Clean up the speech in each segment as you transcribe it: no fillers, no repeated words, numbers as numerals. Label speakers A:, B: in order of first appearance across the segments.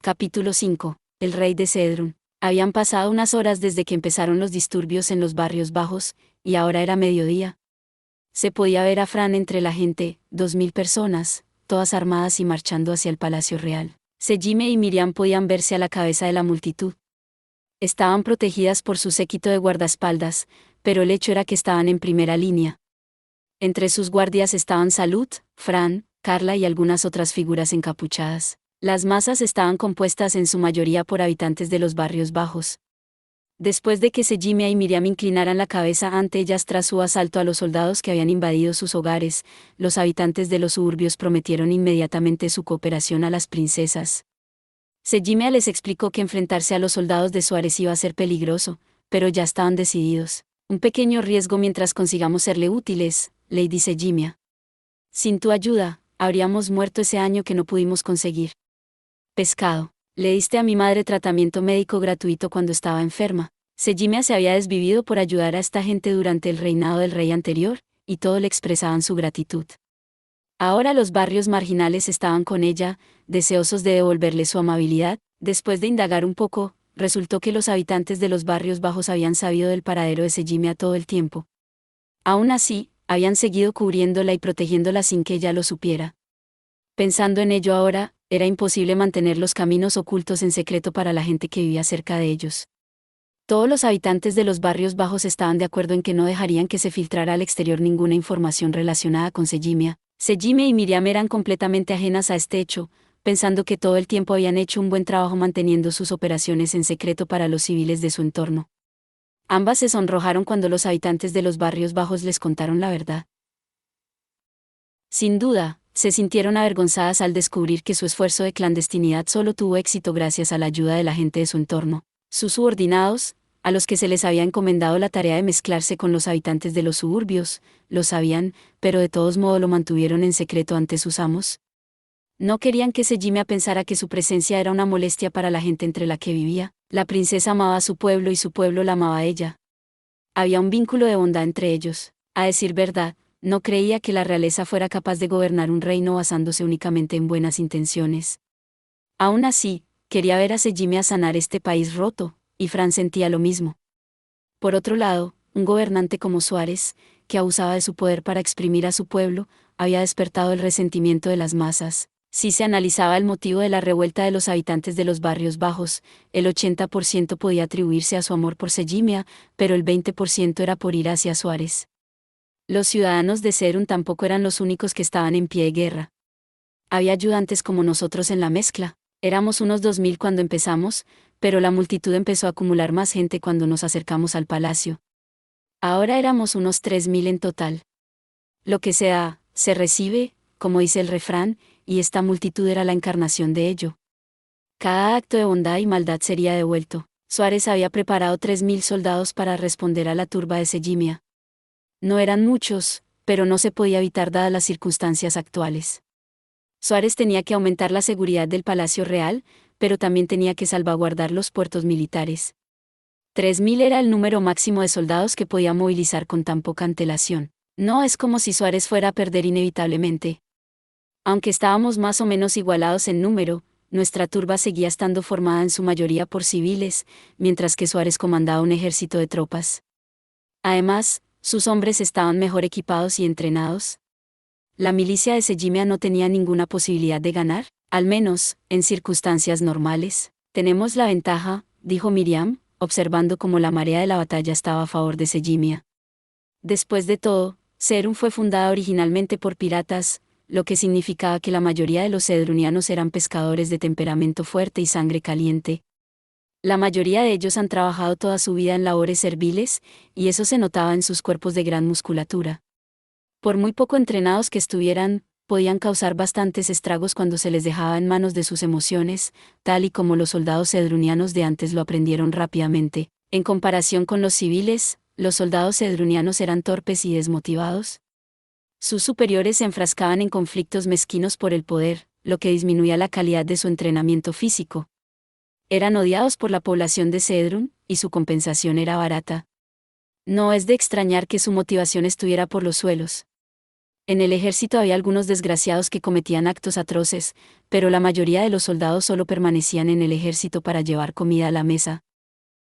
A: Capítulo 5. El rey de Cedrún. Habían pasado unas horas desde que empezaron los disturbios en los barrios bajos, y ahora era mediodía. Se podía ver a Fran entre la gente, 2000 personas, todas armadas y marchando hacia el Palacio Real. Sejime y Miriam podían verse a la cabeza de la multitud. Estaban protegidas por su séquito de guardaespaldas, pero el hecho era que estaban en primera línea. Entre sus guardias estaban Salud, Fran, Carla y algunas otras figuras encapuchadas. Las masas estaban compuestas en su mayoría por habitantes de los barrios bajos. Después de que Sejime y Miriam inclinaran la cabeza ante ellas tras su asalto a los soldados que habían invadido sus hogares, los habitantes de los suburbios prometieron inmediatamente su cooperación a las princesas. Sejime les explicó que enfrentarse a los soldados de Suárez iba a ser peligroso, pero ya estaban decididos. Un pequeño riesgo mientras consigamos serle útiles, Lady Sejime. Sin tu ayuda, habríamos muerto ese año que no pudimos conseguir. Pescado. Le diste a mi madre tratamiento médico gratuito cuando estaba enferma. Sejime se había desvivido por ayudar a esta gente durante el reinado del rey anterior, y todo le expresaban su gratitud. Ahora los barrios marginales estaban con ella, deseosos de devolverle su amabilidad. Después de indagar un poco, resultó que los habitantes de los barrios bajos habían sabido del paradero de Sejime todo el tiempo. Aún así, habían seguido cubriéndola y protegiéndola sin que ella lo supiera. Pensando en ello ahora, era imposible mantener los caminos ocultos en secreto para la gente que vivía cerca de ellos. Todos los habitantes de los barrios bajos estaban de acuerdo en que no dejarían que se filtrara al exterior ninguna información relacionada con Sejime. Sejime y Miriam eran completamente ajenas a este hecho, pensando que todo el tiempo habían hecho un buen trabajo manteniendo sus operaciones en secreto para los civiles de su entorno. Ambas se sonrojaron cuando los habitantes de los barrios bajos les contaron la verdad. Sin duda, se sintieron avergonzadas al descubrir que su esfuerzo de clandestinidad solo tuvo éxito gracias a la ayuda de la gente de su entorno. Sus subordinados, a los que se les había encomendado la tarea de mezclarse con los habitantes de los suburbios, lo sabían, pero de todos modos lo mantuvieron en secreto ante sus amos. No querían que Sejime pensara que su presencia era una molestia para la gente entre la que vivía. La princesa amaba a su pueblo y su pueblo la amaba a ella. Había un vínculo de bondad entre ellos. A decir verdad, no creía que la realeza fuera capaz de gobernar un reino basándose únicamente en buenas intenciones. Aún así, quería ver a Sejime sanar este país roto, y Fran sentía lo mismo. Por otro lado, un gobernante como Suárez, que abusaba de su poder para exprimir a su pueblo, había despertado el resentimiento de las masas. Si se analizaba el motivo de la revuelta de los habitantes de los barrios bajos, el 80% podía atribuirse a su amor por Sejime, pero el 20% era por ira hacia Suárez. Los ciudadanos de Cedrún tampoco eran los únicos que estaban en pie de guerra. Había ayudantes como nosotros en la mezcla. Éramos unos 2000 cuando empezamos, pero la multitud empezó a acumular más gente cuando nos acercamos al palacio. Ahora éramos unos 3000 en total. Lo que se da, se recibe, como dice el refrán, y esta multitud era la encarnación de ello. Cada acto de bondad y maldad sería devuelto. Suárez había preparado 3000 soldados para responder a la turba de Sejime. No eran muchos, pero no se podía evitar dadas las circunstancias actuales. Suárez tenía que aumentar la seguridad del Palacio Real, pero también tenía que salvaguardar los puertos militares. 3000 era el número máximo de soldados que podía movilizar con tan poca antelación. No es como si Suárez fuera a perder inevitablemente. Aunque estábamos más o menos igualados en número, nuestra turba seguía estando formada en su mayoría por civiles, mientras que Suárez comandaba un ejército de tropas. Además, sus hombres estaban mejor equipados y entrenados. La milicia de Sejime no tenía ninguna posibilidad de ganar, al menos, en circunstancias normales. Tenemos la ventaja, dijo Miriam, observando cómo la marea de la batalla estaba a favor de Sejime. Después de todo, Cedrún fue fundada originalmente por piratas, lo que significaba que la mayoría de los cedrunianos eran pescadores de temperamento fuerte y sangre caliente. La mayoría de ellos han trabajado toda su vida en labores serviles, y eso se notaba en sus cuerpos de gran musculatura. Por muy poco entrenados que estuvieran, podían causar bastantes estragos cuando se les dejaba en manos de sus emociones, tal y como los soldados cedrunianos de antes lo aprendieron rápidamente. En comparación con los civiles, los soldados cedrunianos eran torpes y desmotivados. Sus superiores se enfrascaban en conflictos mezquinos por el poder, lo que disminuía la calidad de su entrenamiento físico. Eran odiados por la población de Cedrún, y su compensación era barata. No es de extrañar que su motivación estuviera por los suelos. En el ejército había algunos desgraciados que cometían actos atroces, pero la mayoría de los soldados solo permanecían en el ejército para llevar comida a la mesa.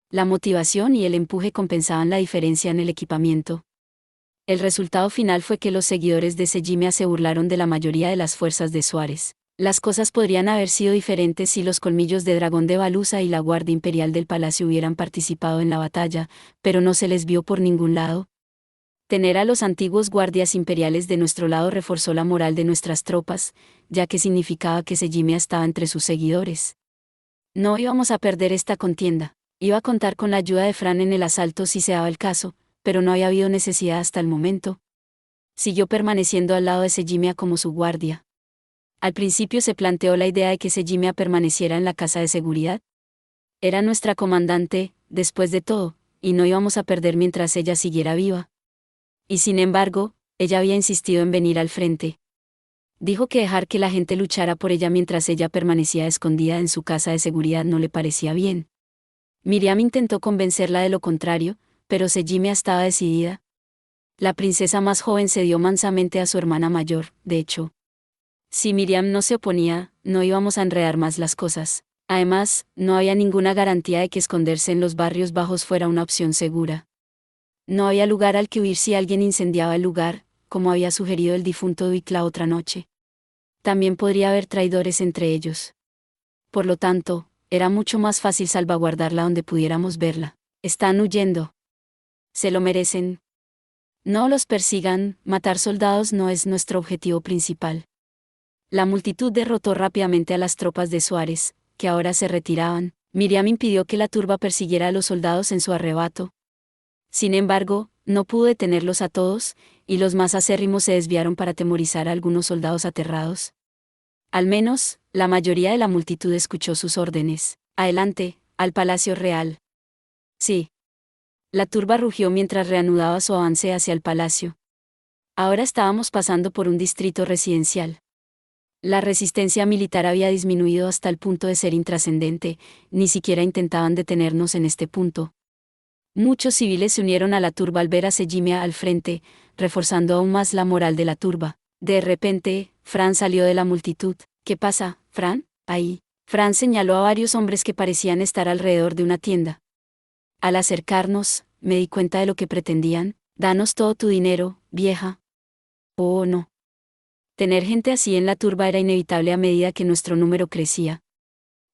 A: La motivación y el empuje compensaban la diferencia en el equipamiento. El resultado final fue que los seguidores de Sejimia se burlaron de la mayoría de las fuerzas de Suárez. Las cosas podrían haber sido diferentes si los colmillos de dragón de Baluza y la Guardia Imperial del Palacio hubieran participado en la batalla, pero no se les vio por ningún lado. Tener a los antiguos guardias imperiales de nuestro lado reforzó la moral de nuestras tropas, ya que significaba que Sejimia estaba entre sus seguidores. No íbamos a perder esta contienda. Iba a contar con la ayuda de Fran en el asalto si se daba el caso, pero no había habido necesidad hasta el momento. Siguió permaneciendo al lado de Sejimia como su guardia. Al principio se planteó la idea de que Sejimia permaneciera en la casa de seguridad. Era nuestra comandante, después de todo, y no íbamos a perder mientras ella siguiera viva. Y sin embargo, ella había insistido en venir al frente. Dijo que dejar que la gente luchara por ella mientras ella permanecía escondida en su casa de seguridad no le parecía bien. Miriam intentó convencerla de lo contrario, pero Sejimia estaba decidida. La princesa más joven cedió mansamente a su hermana mayor, de hecho. Si Miriam no se oponía, no íbamos a enredar más las cosas. Además, no había ninguna garantía de que esconderse en los barrios bajos fuera una opción segura. No había lugar al que huir si alguien incendiaba el lugar, como había sugerido el difunto Duick la otra noche. También podría haber traidores entre ellos. Por lo tanto, era mucho más fácil salvaguardarla donde pudiéramos verla. Están huyendo. Se lo merecen. No los persigan, matar soldados no es nuestro objetivo principal. La multitud derrotó rápidamente a las tropas de Suárez, que ahora se retiraban. Miriam impidió que la turba persiguiera a los soldados en su arrebato. Sin embargo, no pudo detenerlos a todos, y los más acérrimos se desviaron para atemorizar a algunos soldados aterrados. Al menos, la mayoría de la multitud escuchó sus órdenes. Adelante, al Palacio Real. Sí. La turba rugió mientras reanudaba su avance hacia el palacio. Ahora estábamos pasando por un distrito residencial. La resistencia militar había disminuido hasta el punto de ser intrascendente, ni siquiera intentaban detenernos en este punto. Muchos civiles se unieron a la turba al ver a Sejimia al frente, reforzando aún más la moral de la turba. De repente, Fran salió de la multitud. ¿Qué pasa, Fran? Ahí. Fran señaló a varios hombres que parecían estar alrededor de una tienda. Al acercarnos, me di cuenta de lo que pretendían. Danos todo tu dinero, vieja. Oh, no. Tener gente así en la turba era inevitable a medida que nuestro número crecía.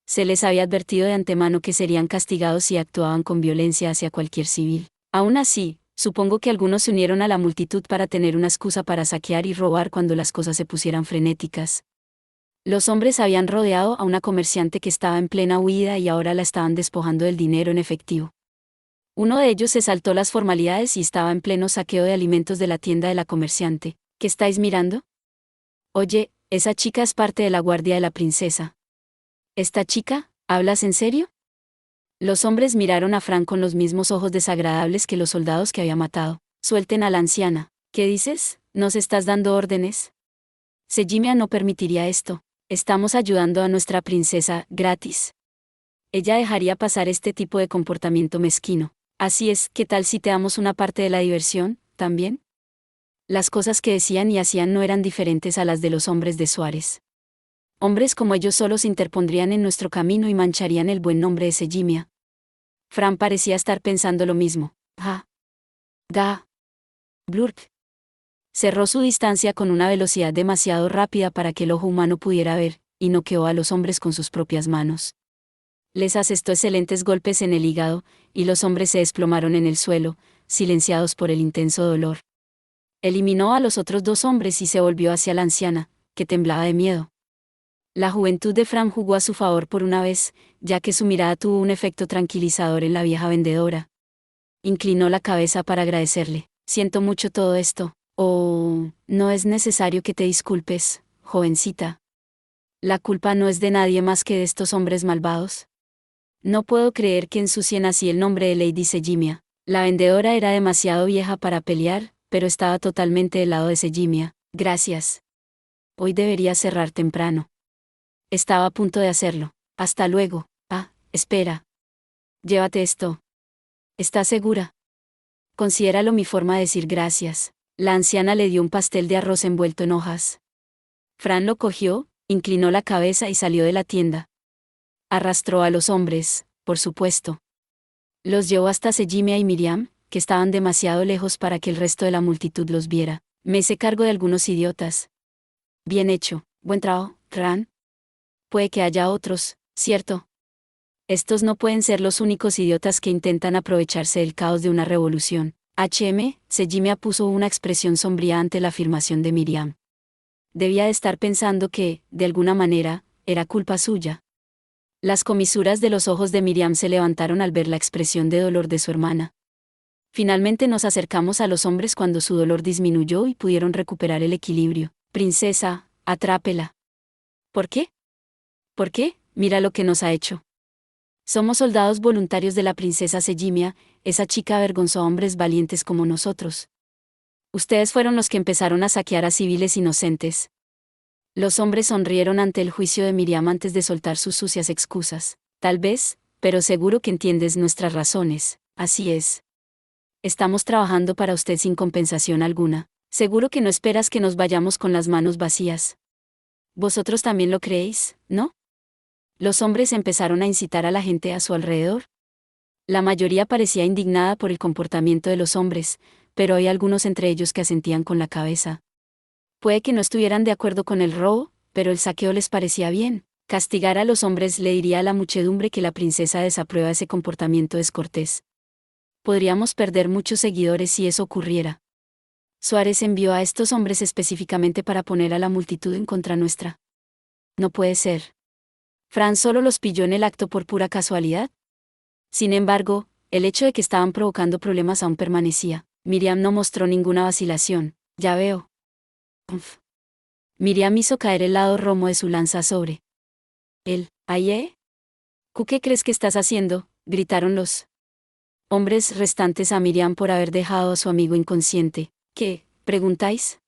A: Se les había advertido de antemano que serían castigados si actuaban con violencia hacia cualquier civil. Aún así, supongo que algunos se unieron a la multitud para tener una excusa para saquear y robar cuando las cosas se pusieran frenéticas. Los hombres habían rodeado a una comerciante que estaba en plena huida y ahora la estaban despojando del dinero en efectivo. Uno de ellos se saltó las formalidades y estaba en pleno saqueo de alimentos de la tienda de la comerciante. ¿Qué estáis mirando? Oye, esa chica es parte de la guardia de la princesa. ¿Esta chica? ¿Hablas en serio? Los hombres miraron a Fran con los mismos ojos desagradables que los soldados que había matado. Suelten a la anciana. ¿Qué dices? ¿Nos estás dando órdenes? Sejimia no permitiría esto. Estamos ayudando a nuestra princesa, gratis. Ella dejaría pasar este tipo de comportamiento mezquino. Así es, ¿qué tal si te damos una parte de la diversión, también? Las cosas que decían y hacían no eran diferentes a las de los hombres de Suárez. Hombres como ellos solo se interpondrían en nuestro camino y mancharían el buen nombre de Sejimia. Fran parecía estar pensando lo mismo. Blurk. Cerró su distancia con una velocidad demasiado rápida para que el ojo humano pudiera ver, y noqueó a los hombres con sus propias manos. Les asestó excelentes golpes en el hígado, y los hombres se desplomaron en el suelo, silenciados por el intenso dolor. Eliminó a los otros dos hombres y se volvió hacia la anciana, que temblaba de miedo. La juventud de Fran jugó a su favor por una vez, ya que su mirada tuvo un efecto tranquilizador en la vieja vendedora. Inclinó la cabeza para agradecerle. Siento mucho todo esto. Oh, no es necesario que te disculpes, jovencita. La culpa no es de nadie más que de estos hombres malvados. No puedo creer que ensucien así el nombre de Lady Sejimia. La vendedora era demasiado vieja para pelear, pero estaba totalmente del lado de Sejimia. Gracias. Hoy debería cerrar temprano. Estaba a punto de hacerlo. Hasta luego. Espera. Llévate esto. ¿Estás segura? Considéralo mi forma de decir gracias. La anciana le dio un pastel de arroz envuelto en hojas. Fran lo cogió, inclinó la cabeza y salió de la tienda. Arrastró a los hombres, por supuesto. Los llevó hasta Sejimia y Miriam, que estaban demasiado lejos para que el resto de la multitud los viera. Me hice cargo de algunos idiotas. Bien hecho, buen trabajo, Fran. Puede que haya otros, ¿cierto? Estos no pueden ser los únicos idiotas que intentan aprovecharse del caos de una revolución. Sejimia puso una expresión sombría ante la afirmación de Miriam. Debía de estar pensando que, de alguna manera, era culpa suya. Las comisuras de los ojos de Miriam se levantaron al ver la expresión de dolor de su hermana. Finalmente nos acercamos a los hombres cuando su dolor disminuyó y pudieron recuperar el equilibrio. Princesa, atrápela. ¿Por qué? ¿Por qué? Mira lo que nos ha hecho. Somos soldados voluntarios de la princesa Sejimia, esa chica avergonzó a hombres valientes como nosotros. Ustedes fueron los que empezaron a saquear a civiles inocentes. Los hombres sonrieron ante el juicio de Miriam antes de soltar sus sucias excusas. Tal vez, pero seguro que entiendes nuestras razones. Así es. Estamos trabajando para usted sin compensación alguna. Seguro que no esperas que nos vayamos con las manos vacías. Vosotros también lo creéis, ¿no? Los hombres empezaron a incitar a la gente a su alrededor. La mayoría parecía indignada por el comportamiento de los hombres, pero hay algunos entre ellos que asentían con la cabeza. Puede que no estuvieran de acuerdo con el robo, pero el saqueo les parecía bien. Castigar a los hombres le diría a la muchedumbre que la princesa desaprueba ese comportamiento descortés. Podríamos perder muchos seguidores si eso ocurriera. Suárez envió a estos hombres específicamente para poner a la multitud en contra nuestra. No puede ser. ¿Fran solo los pilló en el acto por pura casualidad? Sin embargo, el hecho de que estaban provocando problemas aún permanecía. Miriam no mostró ninguna vacilación. Ya veo. Uf. Miriam hizo caer el lado romo de su lanza sobre él. ¿Aye? ¿Qué crees que estás haciendo?, gritaron los hombres restantes a Miriam por haber dejado a su amigo inconsciente. ¿Qué? ¿Preguntáis?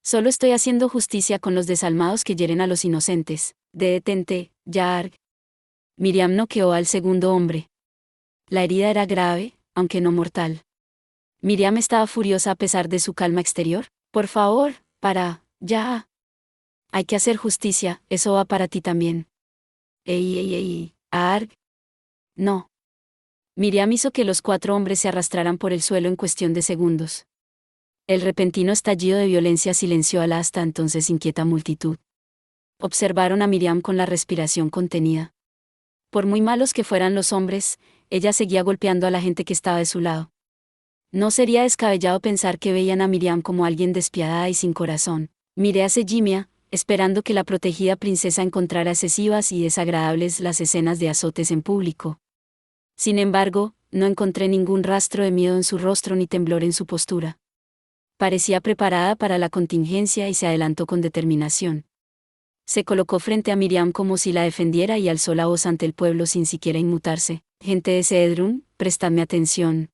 A: Solo estoy haciendo justicia con los desalmados que hieren a los inocentes. Detente, Yarg. Miriam noqueó al segundo hombre. La herida era grave, aunque no mortal. Miriam estaba furiosa a pesar de su calma exterior. Por favor, ya. Hay que hacer justicia, eso va para ti también. Ey, Arg. No. Miriam hizo que los 4 hombres se arrastraran por el suelo en cuestión de segundos. El repentino estallido de violencia silenció a la hasta entonces inquieta multitud. Observaron a Miriam con la respiración contenida. Por muy malos que fueran los hombres, ella seguía golpeando a la gente que estaba de su lado. No sería descabellado pensar que veían a Miriam como alguien despiadada y sin corazón. Miré a Sejimia, esperando que la protegida princesa encontrara excesivas y desagradables las escenas de azotes en público. Sin embargo, no encontré ningún rastro de miedo en su rostro ni temblor en su postura. Parecía preparada para la contingencia y se adelantó con determinación. Se colocó frente a Miriam como si la defendiera y alzó la voz ante el pueblo sin siquiera inmutarse. Gente de Cedrún, prestadme atención.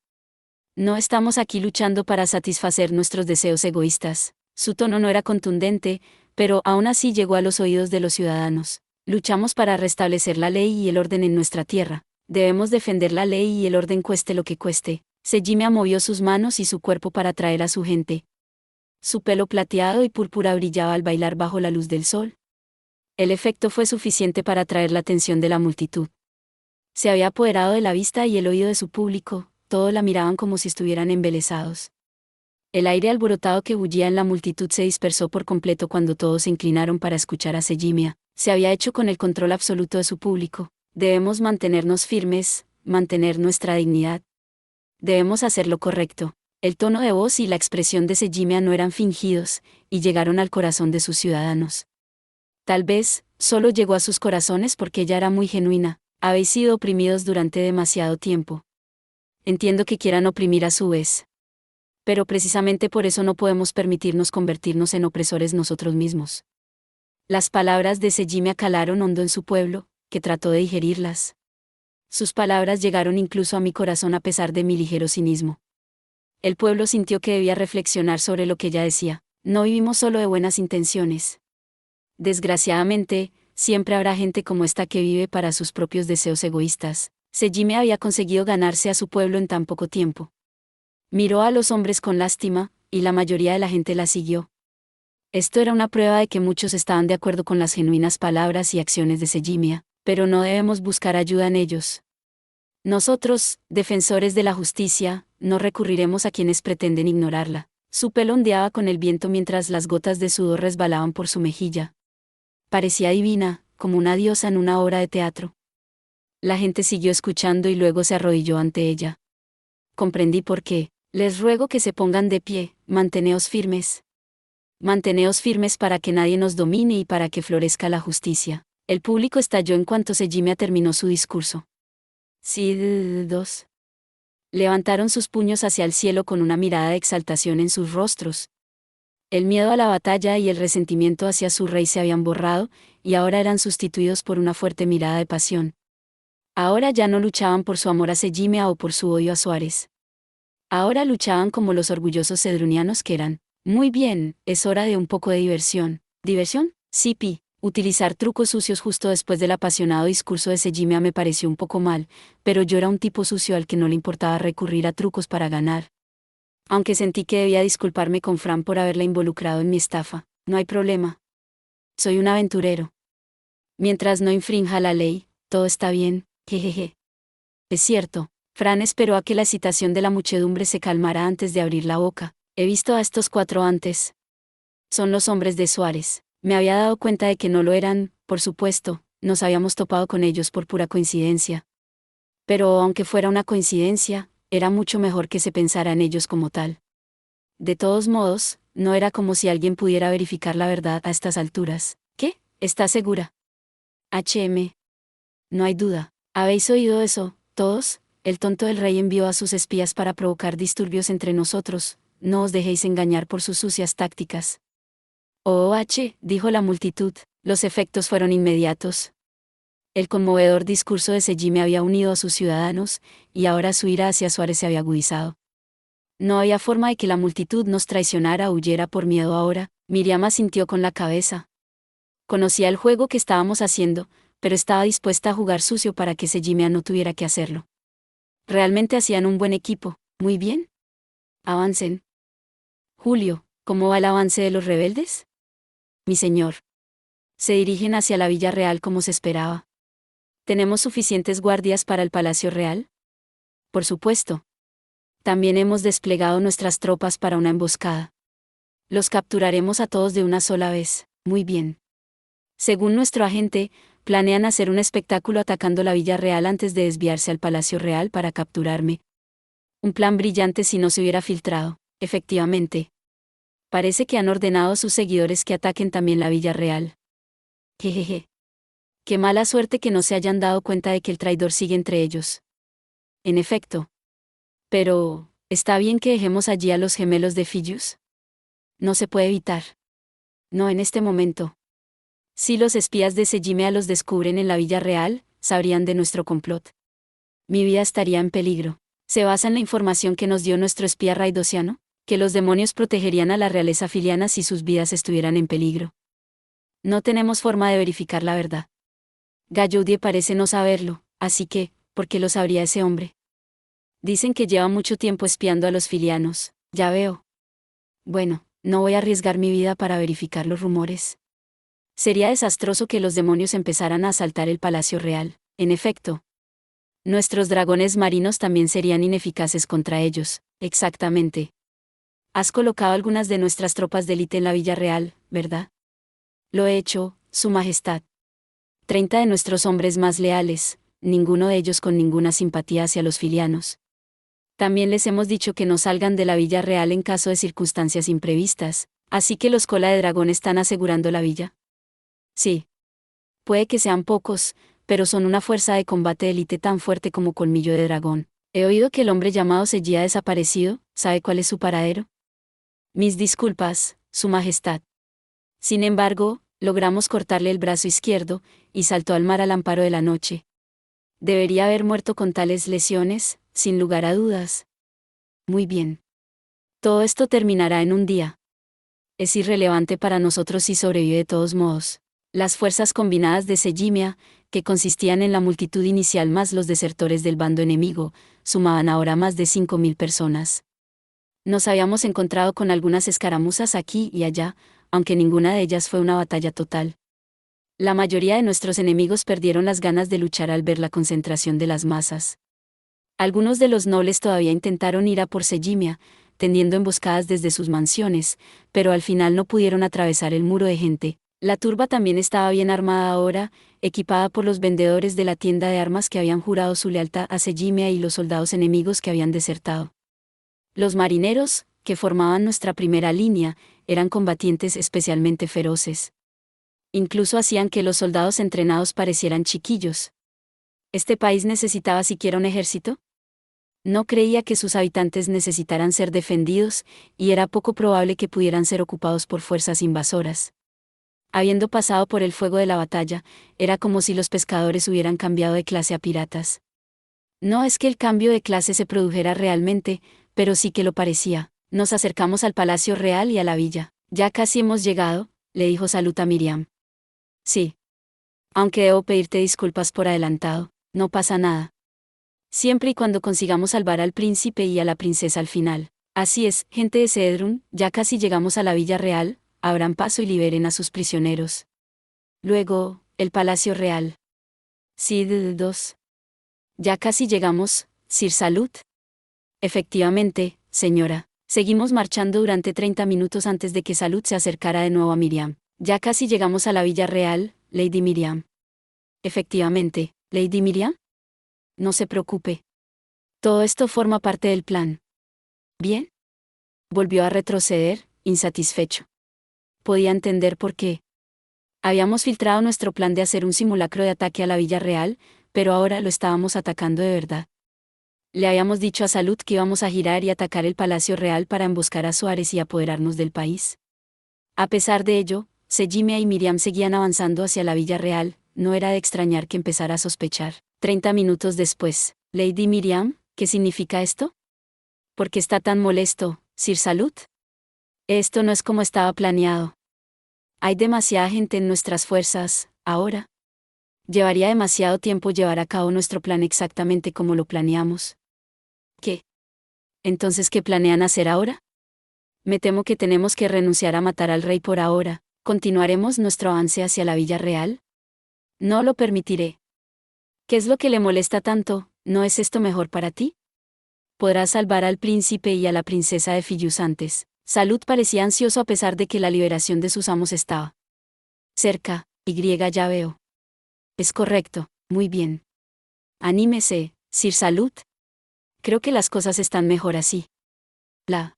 A: No estamos aquí luchando para satisfacer nuestros deseos egoístas. Su tono no era contundente, pero aún así llegó a los oídos de los ciudadanos. Luchamos para restablecer la ley y el orden en nuestra tierra. Debemos defender la ley y el orden cueste lo que cueste. Sejimia movió sus manos y su cuerpo para atraer a su gente. Su pelo plateado y púrpura brillaba al bailar bajo la luz del sol. El efecto fue suficiente para atraer la atención de la multitud. Se había apoderado de la vista y el oído de su público, todos la miraban como si estuvieran embelesados. El aire alborotado que bullía en la multitud se dispersó por completo cuando todos se inclinaron para escuchar a Sejimia. Se había hecho con el control absoluto de su público. Debemos mantenernos firmes, mantener nuestra dignidad. Debemos hacer lo correcto. El tono de voz y la expresión de Sejimia no eran fingidos, y llegaron al corazón de sus ciudadanos. Tal vez, solo llegó a sus corazones porque ella era muy genuina. Habéis sido oprimidos durante demasiado tiempo. Entiendo que quieran oprimir a su vez. Pero precisamente por eso no podemos permitirnos convertirnos en opresores nosotros mismos. Las palabras de Sejimia calaron hondo en su pueblo, que trató de digerirlas. Sus palabras llegaron incluso a mi corazón a pesar de mi ligero cinismo. El pueblo sintió que debía reflexionar sobre lo que ella decía. No vivimos solo de buenas intenciones. Desgraciadamente, siempre habrá gente como esta que vive para sus propios deseos egoístas. Sejimia había conseguido ganarse a su pueblo en tan poco tiempo. Miró a los hombres con lástima, y la mayoría de la gente la siguió. Esto era una prueba de que muchos estaban de acuerdo con las genuinas palabras y acciones de Sejimia, pero no debemos buscar ayuda en ellos. Nosotros, defensores de la justicia, no recurriremos a quienes pretenden ignorarla. Su pelo ondeaba con el viento mientras las gotas de sudor resbalaban por su mejilla. Parecía divina, como una diosa en una obra de teatro. La gente siguió escuchando y luego se arrodilló ante ella. Comprendí por qué. Les ruego que se pongan de pie, manteneos firmes. Manteneos firmes para que nadie nos domine y para que florezca la justicia. El público estalló en cuanto Sejimia terminó su discurso. Sí, dos. Levantaron sus puños hacia el cielo con una mirada de exaltación en sus rostros. El miedo a la batalla y el resentimiento hacia su rey se habían borrado, y ahora eran sustituidos por una fuerte mirada de pasión. Ahora ya no luchaban por su amor a Sejimia o por su odio a Suárez. Ahora luchaban como los orgullosos cedrunianos que eran. Muy bien, es hora de un poco de diversión. ¿Diversión? Sí, Pi. Utilizar trucos sucios justo después del apasionado discurso de Sejimia me pareció un poco mal, pero yo era un tipo sucio al que no le importaba recurrir a trucos para ganar. Aunque sentí que debía disculparme con Fran por haberla involucrado en mi estafa, no hay problema. Soy un aventurero. Mientras no infrinja la ley, todo está bien, jejeje. Es cierto, Fran esperó a que la excitación de la muchedumbre se calmara antes de abrir la boca. He visto a estos 4 antes. Son los hombres de Suárez. Me había dado cuenta de que no lo eran, por supuesto, nos habíamos topado con ellos por pura coincidencia. Pero aunque fuera una coincidencia, era mucho mejor que se pensara en ellos como tal. De todos modos, no era como si alguien pudiera verificar la verdad a estas alturas. ¿Qué? ¿Estás segura? HM. No hay duda. ¿Habéis oído eso, todos? El tonto del rey envió a sus espías para provocar disturbios entre nosotros. No os dejéis engañar por sus sucias tácticas. Dijo la multitud, los efectos fueron inmediatos. El conmovedor discurso de Sejimia había unido a sus ciudadanos, y ahora su ira hacia Suárez se había agudizado. No había forma de que la multitud nos traicionara o huyera por miedo ahora. Miriam asintió con la cabeza. Conocía el juego que estábamos haciendo, pero estaba dispuesta a jugar sucio para que Sejimia no tuviera que hacerlo. Realmente hacían un buen equipo. Muy bien. Avancen. Julio, ¿cómo va el avance de los rebeldes? Mi señor. Se dirigen hacia la Villa Real como se esperaba. ¿Tenemos suficientes guardias para el Palacio Real? Por supuesto. También hemos desplegado nuestras tropas para una emboscada. Los capturaremos a todos de una sola vez. Muy bien. Según nuestro agente, planean hacer un espectáculo atacando la Villa Real antes de desviarse al Palacio Real para capturarme. Un plan brillante si no se hubiera filtrado. Efectivamente. Parece que han ordenado a sus seguidores que ataquen también la Villa Real. Jejeje. Qué mala suerte que no se hayan dado cuenta de que el traidor sigue entre ellos. En efecto. Pero, ¿está bien que dejemos allí a los gemelos de Filius? No se puede evitar. No en este momento. Si los espías de Sejimia los descubren en la Villa Real, sabrían de nuestro complot. Mi vida estaría en peligro. ¿Se basa en la información que nos dio nuestro espía raidosiano? Que los demonios protegerían a la realeza filiana si sus vidas estuvieran en peligro. No tenemos forma de verificar la verdad. Galloudie parece no saberlo, así que, ¿por qué lo sabría ese hombre? Dicen que lleva mucho tiempo espiando a los filianos, ya veo. Bueno, no voy a arriesgar mi vida para verificar los rumores. Sería desastroso que los demonios empezaran a asaltar el Palacio Real, en efecto. Nuestros dragones marinos también serían ineficaces contra ellos, exactamente. Has colocado algunas de nuestras tropas de élite en la Villa Real, ¿verdad? Lo he hecho, Su Majestad. 30 de nuestros hombres más leales, ninguno de ellos con ninguna simpatía hacia los filianos. También les hemos dicho que no salgan de la Villa Real en caso de circunstancias imprevistas, así que los cola de dragón están asegurando la villa. Sí. Puede que sean pocos, pero son una fuerza de combate de élite tan fuerte como Colmillo de Dragón. He oído que el hombre llamado Seji ha desaparecido, ¿sabe cuál es su paradero? Mis disculpas, Su Majestad. Sin embargo, logramos cortarle el brazo izquierdo, y saltó al mar al amparo de la noche. Debería haber muerto con tales lesiones, sin lugar a dudas. Muy bien. Todo esto terminará en un día. Es irrelevante para nosotros si sobrevive de todos modos. Las fuerzas combinadas de Sejimia, que consistían en la multitud inicial más los desertores del bando enemigo, sumaban ahora más de 5.000 personas. Nos habíamos encontrado con algunas escaramuzas aquí y allá, aunque ninguna de ellas fue una batalla total. La mayoría de nuestros enemigos perdieron las ganas de luchar al ver la concentración de las masas. Algunos de los nobles todavía intentaron ir a por Sejimia, tendiendo emboscadas desde sus mansiones, pero al final no pudieron atravesar el muro de gente. La turba también estaba bien armada ahora, equipada por los vendedores de la tienda de armas que habían jurado su lealtad a Sejimia y los soldados enemigos que habían desertado. Los marineros, que formaban nuestra primera línea, eran combatientes especialmente feroces. Incluso hacían que los soldados entrenados parecieran chiquillos. ¿Este país necesitaba siquiera un ejército? No creía que sus habitantes necesitaran ser defendidos, y era poco probable que pudieran ser ocupados por fuerzas invasoras. Habiendo pasado por el fuego de la batalla, era como si los pescadores hubieran cambiado de clase a piratas. No es que el cambio de clase se produjera realmente, pero sí que lo parecía. Nos acercamos al Palacio Real y a la villa. Ya casi hemos llegado, le dijo Salut a Miriam. Sí. Aunque debo pedirte disculpas por adelantado, no pasa nada. Siempre y cuando consigamos salvar al príncipe y a la princesa al final. Así es, gente de Cedrún, ya casi llegamos a la Villa Real, abran paso y liberen a sus prisioneros. Luego, el Palacio Real. Sid 2. Ya casi llegamos, Sir Salut. Efectivamente, señora. Seguimos marchando durante 30 minutos antes de que Salut se acercara de nuevo a Miriam. Ya casi llegamos a la Villa Real, Lady Miriam. Efectivamente, Lady Miriam. No se preocupe. Todo esto forma parte del plan. ¿Bien? Volvió a retroceder, insatisfecho. Podía entender por qué. Habíamos filtrado nuestro plan de hacer un simulacro de ataque a la Villa Real, pero ahora lo estábamos atacando de verdad. Le habíamos dicho a Salut que íbamos a girar y atacar el Palacio Real para emboscar a Suárez y apoderarnos del país. A pesar de ello, Sejimia y Miriam seguían avanzando hacia la Villa Real, no era de extrañar que empezara a sospechar. 30 minutos después, Lady Miriam, ¿qué significa esto? ¿Por qué está tan molesto, Sir Salut? Esto no es como estaba planeado. Hay demasiada gente en nuestras fuerzas, ahora. Llevaría demasiado tiempo llevar a cabo nuestro plan exactamente como lo planeamos. ¿Qué? Entonces, ¿qué planean hacer ahora? Me temo que tenemos que renunciar a matar al rey por ahora. ¿Continuaremos nuestro avance hacia la Villa Real? No lo permitiré. ¿Qué es lo que le molesta tanto? ¿No es esto mejor para ti? Podrás salvar al príncipe y a la princesa de Fiyus antes. Salut parecía ansioso a pesar de que la liberación de sus amos estaba cerca, ya veo. Es correcto, muy bien. Anímese, Sir Salut. Creo que las cosas están mejor así. La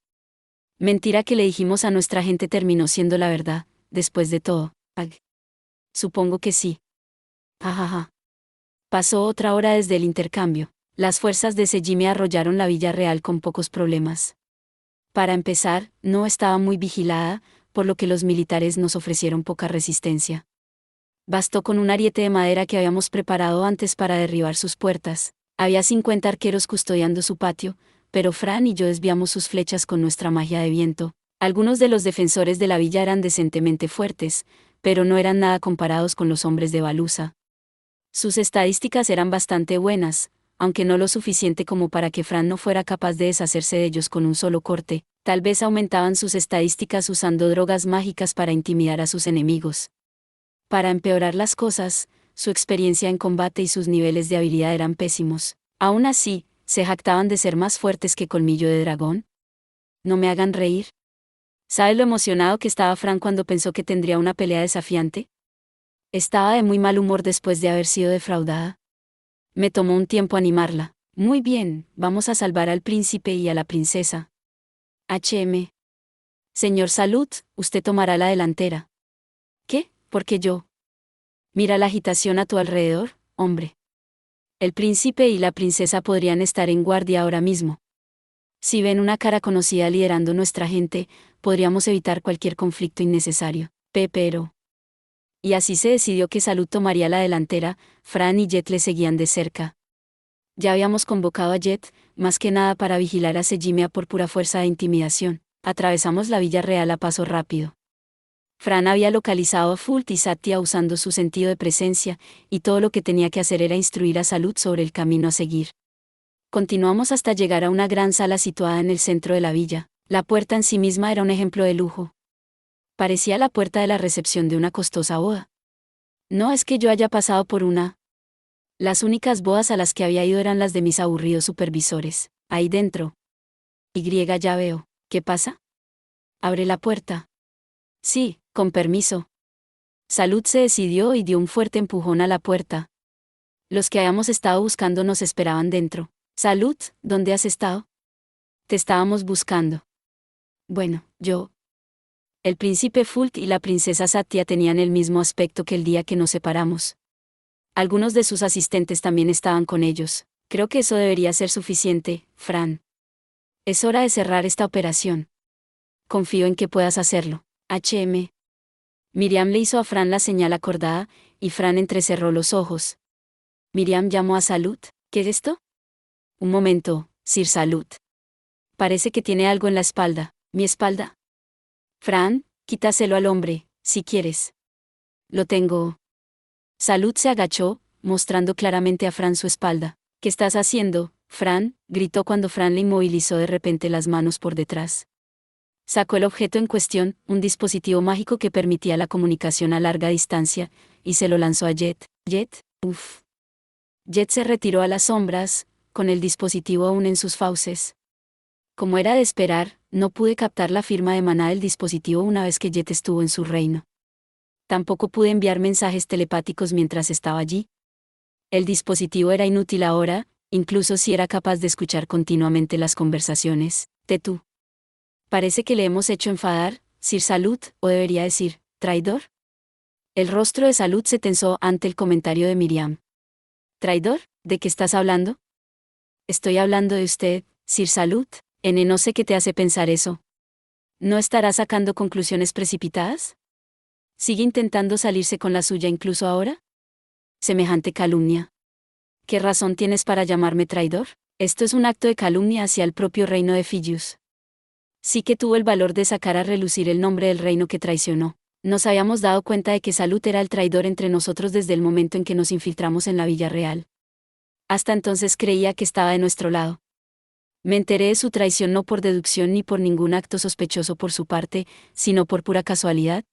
A: mentira que le dijimos a nuestra gente terminó siendo la verdad, después de todo. Supongo que sí. Jajaja. Pasó otra hora desde el intercambio. Las fuerzas de Sejimia arrollaron la Villa Real con pocos problemas. Para empezar, no estaba muy vigilada, por lo que los militares nos ofrecieron poca resistencia. Bastó con un ariete de madera que habíamos preparado antes para derribar sus puertas. Había 50 arqueros custodiando su patio, pero Fran y yo desviamos sus flechas con nuestra magia de viento. Algunos de los defensores de la villa eran decentemente fuertes, pero no eran nada comparados con los hombres de Baluza. Sus estadísticas eran bastante buenas, aunque no lo suficiente como para que Fran no fuera capaz de deshacerse de ellos con un solo corte. Tal vez aumentaban sus estadísticas usando drogas mágicas para intimidar a sus enemigos. Para empeorar las cosas, su experiencia en combate y sus niveles de habilidad eran pésimos. Aún así, se jactaban de ser más fuertes que Colmillo de Dragón. No me hagan reír. ¿Sabe lo emocionado que estaba Fran cuando pensó que tendría una pelea desafiante? Estaba de muy mal humor después de haber sido defraudada. Me tomó un tiempo animarla. Muy bien, vamos a salvar al príncipe y a la princesa. Señor Salut, usted tomará la delantera. ¿Qué? ¿Por qué yo? Mira la agitación a tu alrededor, hombre. El príncipe y la princesa podrían estar en guardia ahora mismo. Si ven una cara conocida liderando nuestra gente, podríamos evitar cualquier conflicto innecesario. Pero. Y así se decidió que Salut tomaría la delantera, Fran y Jet le seguían de cerca. Ya habíamos convocado a Jet, más que nada para vigilar a Sejimia por pura fuerza de intimidación. Atravesamos la Villa Real a paso rápido. Fran había localizado a Fult y Satya usando su sentido de presencia, y todo lo que tenía que hacer era instruir a Salut sobre el camino a seguir. Continuamos hasta llegar a una gran sala situada en el centro de la villa. La puerta en sí misma era un ejemplo de lujo. Parecía la puerta de la recepción de una costosa boda. No es que yo haya pasado por una. Las únicas bodas a las que había ido eran las de mis aburridos supervisores. Ahí dentro. Ya veo. ¿Qué pasa? Abre la puerta. Sí, con permiso. Salud se decidió y dio un fuerte empujón a la puerta. Los que habíamos estado buscando nos esperaban dentro. Salud, ¿dónde has estado? Te estábamos buscando. Bueno, yo. El príncipe Fulk y la princesa Satya tenían el mismo aspecto que el día que nos separamos. Algunos de sus asistentes también estaban con ellos. Creo que eso debería ser suficiente, Fran. Es hora de cerrar esta operación. Confío en que puedas hacerlo. HM. Miriam le hizo a Fran la señal acordada, y Fran entrecerró los ojos. Miriam llamó a Salud. ¿Qué es esto? Un momento, Sir Salud. Parece que tiene algo en la espalda. ¿Mi espalda? Fran, quítaselo al hombre, si quieres. Lo tengo. Salud se agachó, mostrando claramente a Fran su espalda. ¿Qué estás haciendo, Fran? Gritó cuando Fran le inmovilizó de repente las manos por detrás. Sacó el objeto en cuestión, un dispositivo mágico que permitía la comunicación a larga distancia, y se lo lanzó a Jet. Jet, uff. Jet se retiró a las sombras, con el dispositivo aún en sus fauces. Como era de esperar, no pude captar la firma de maná del dispositivo una vez que Jet estuvo en su reino. Tampoco pude enviar mensajes telepáticos mientras estaba allí. El dispositivo era inútil ahora, incluso si era capaz de escuchar continuamente las conversaciones. Tú. Parece que le hemos hecho enfadar, Sir Salud, o debería decir, traidor. El rostro de Salud se tensó ante el comentario de Miriam. ¿Traidor? ¿De qué estás hablando? Estoy hablando de usted, Sir Salud. No sé qué te hace pensar eso. ¿No estará sacando conclusiones precipitadas? ¿Sigue intentando salirse con la suya incluso ahora? Semejante calumnia. ¿Qué razón tienes para llamarme traidor? Esto es un acto de calumnia hacia el propio reino de Fijius. Sí que tuvo el valor de sacar a relucir el nombre del reino que traicionó. Nos habíamos dado cuenta de que Salud era el traidor entre nosotros desde el momento en que nos infiltramos en la Villa Real. Hasta entonces creía que estaba de nuestro lado. Me enteré de su traición no por deducción ni por ningún acto sospechoso por su parte, sino por pura casualidad.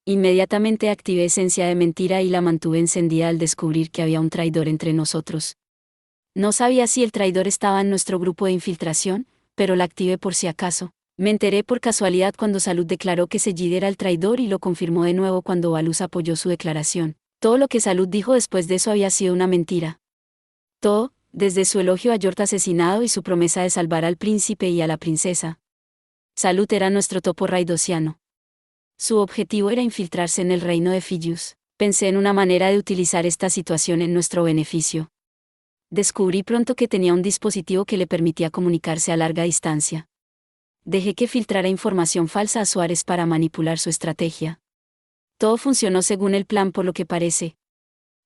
A: Inmediatamente activé esencia de mentira y la mantuve encendida al descubrir que había un traidor entre nosotros. No sabía si el traidor estaba en nuestro grupo de infiltración, pero la activé por si acaso. Me enteré por casualidad cuando Salud declaró que Sejid era el traidor y lo confirmó de nuevo cuando Baluz apoyó su declaración. Todo lo que Salud dijo después de eso había sido una mentira. Todo, desde su elogio a Yort asesinado y su promesa de salvar al príncipe y a la princesa. Salud era nuestro topo raidosiano. Su objetivo era infiltrarse en el reino de Fijius. Pensé en una manera de utilizar esta situación en nuestro beneficio. Descubrí pronto que tenía un dispositivo que le permitía comunicarse a larga distancia. Dejé que filtrara información falsa a Suárez para manipular su estrategia. Todo funcionó según el plan por lo que parece.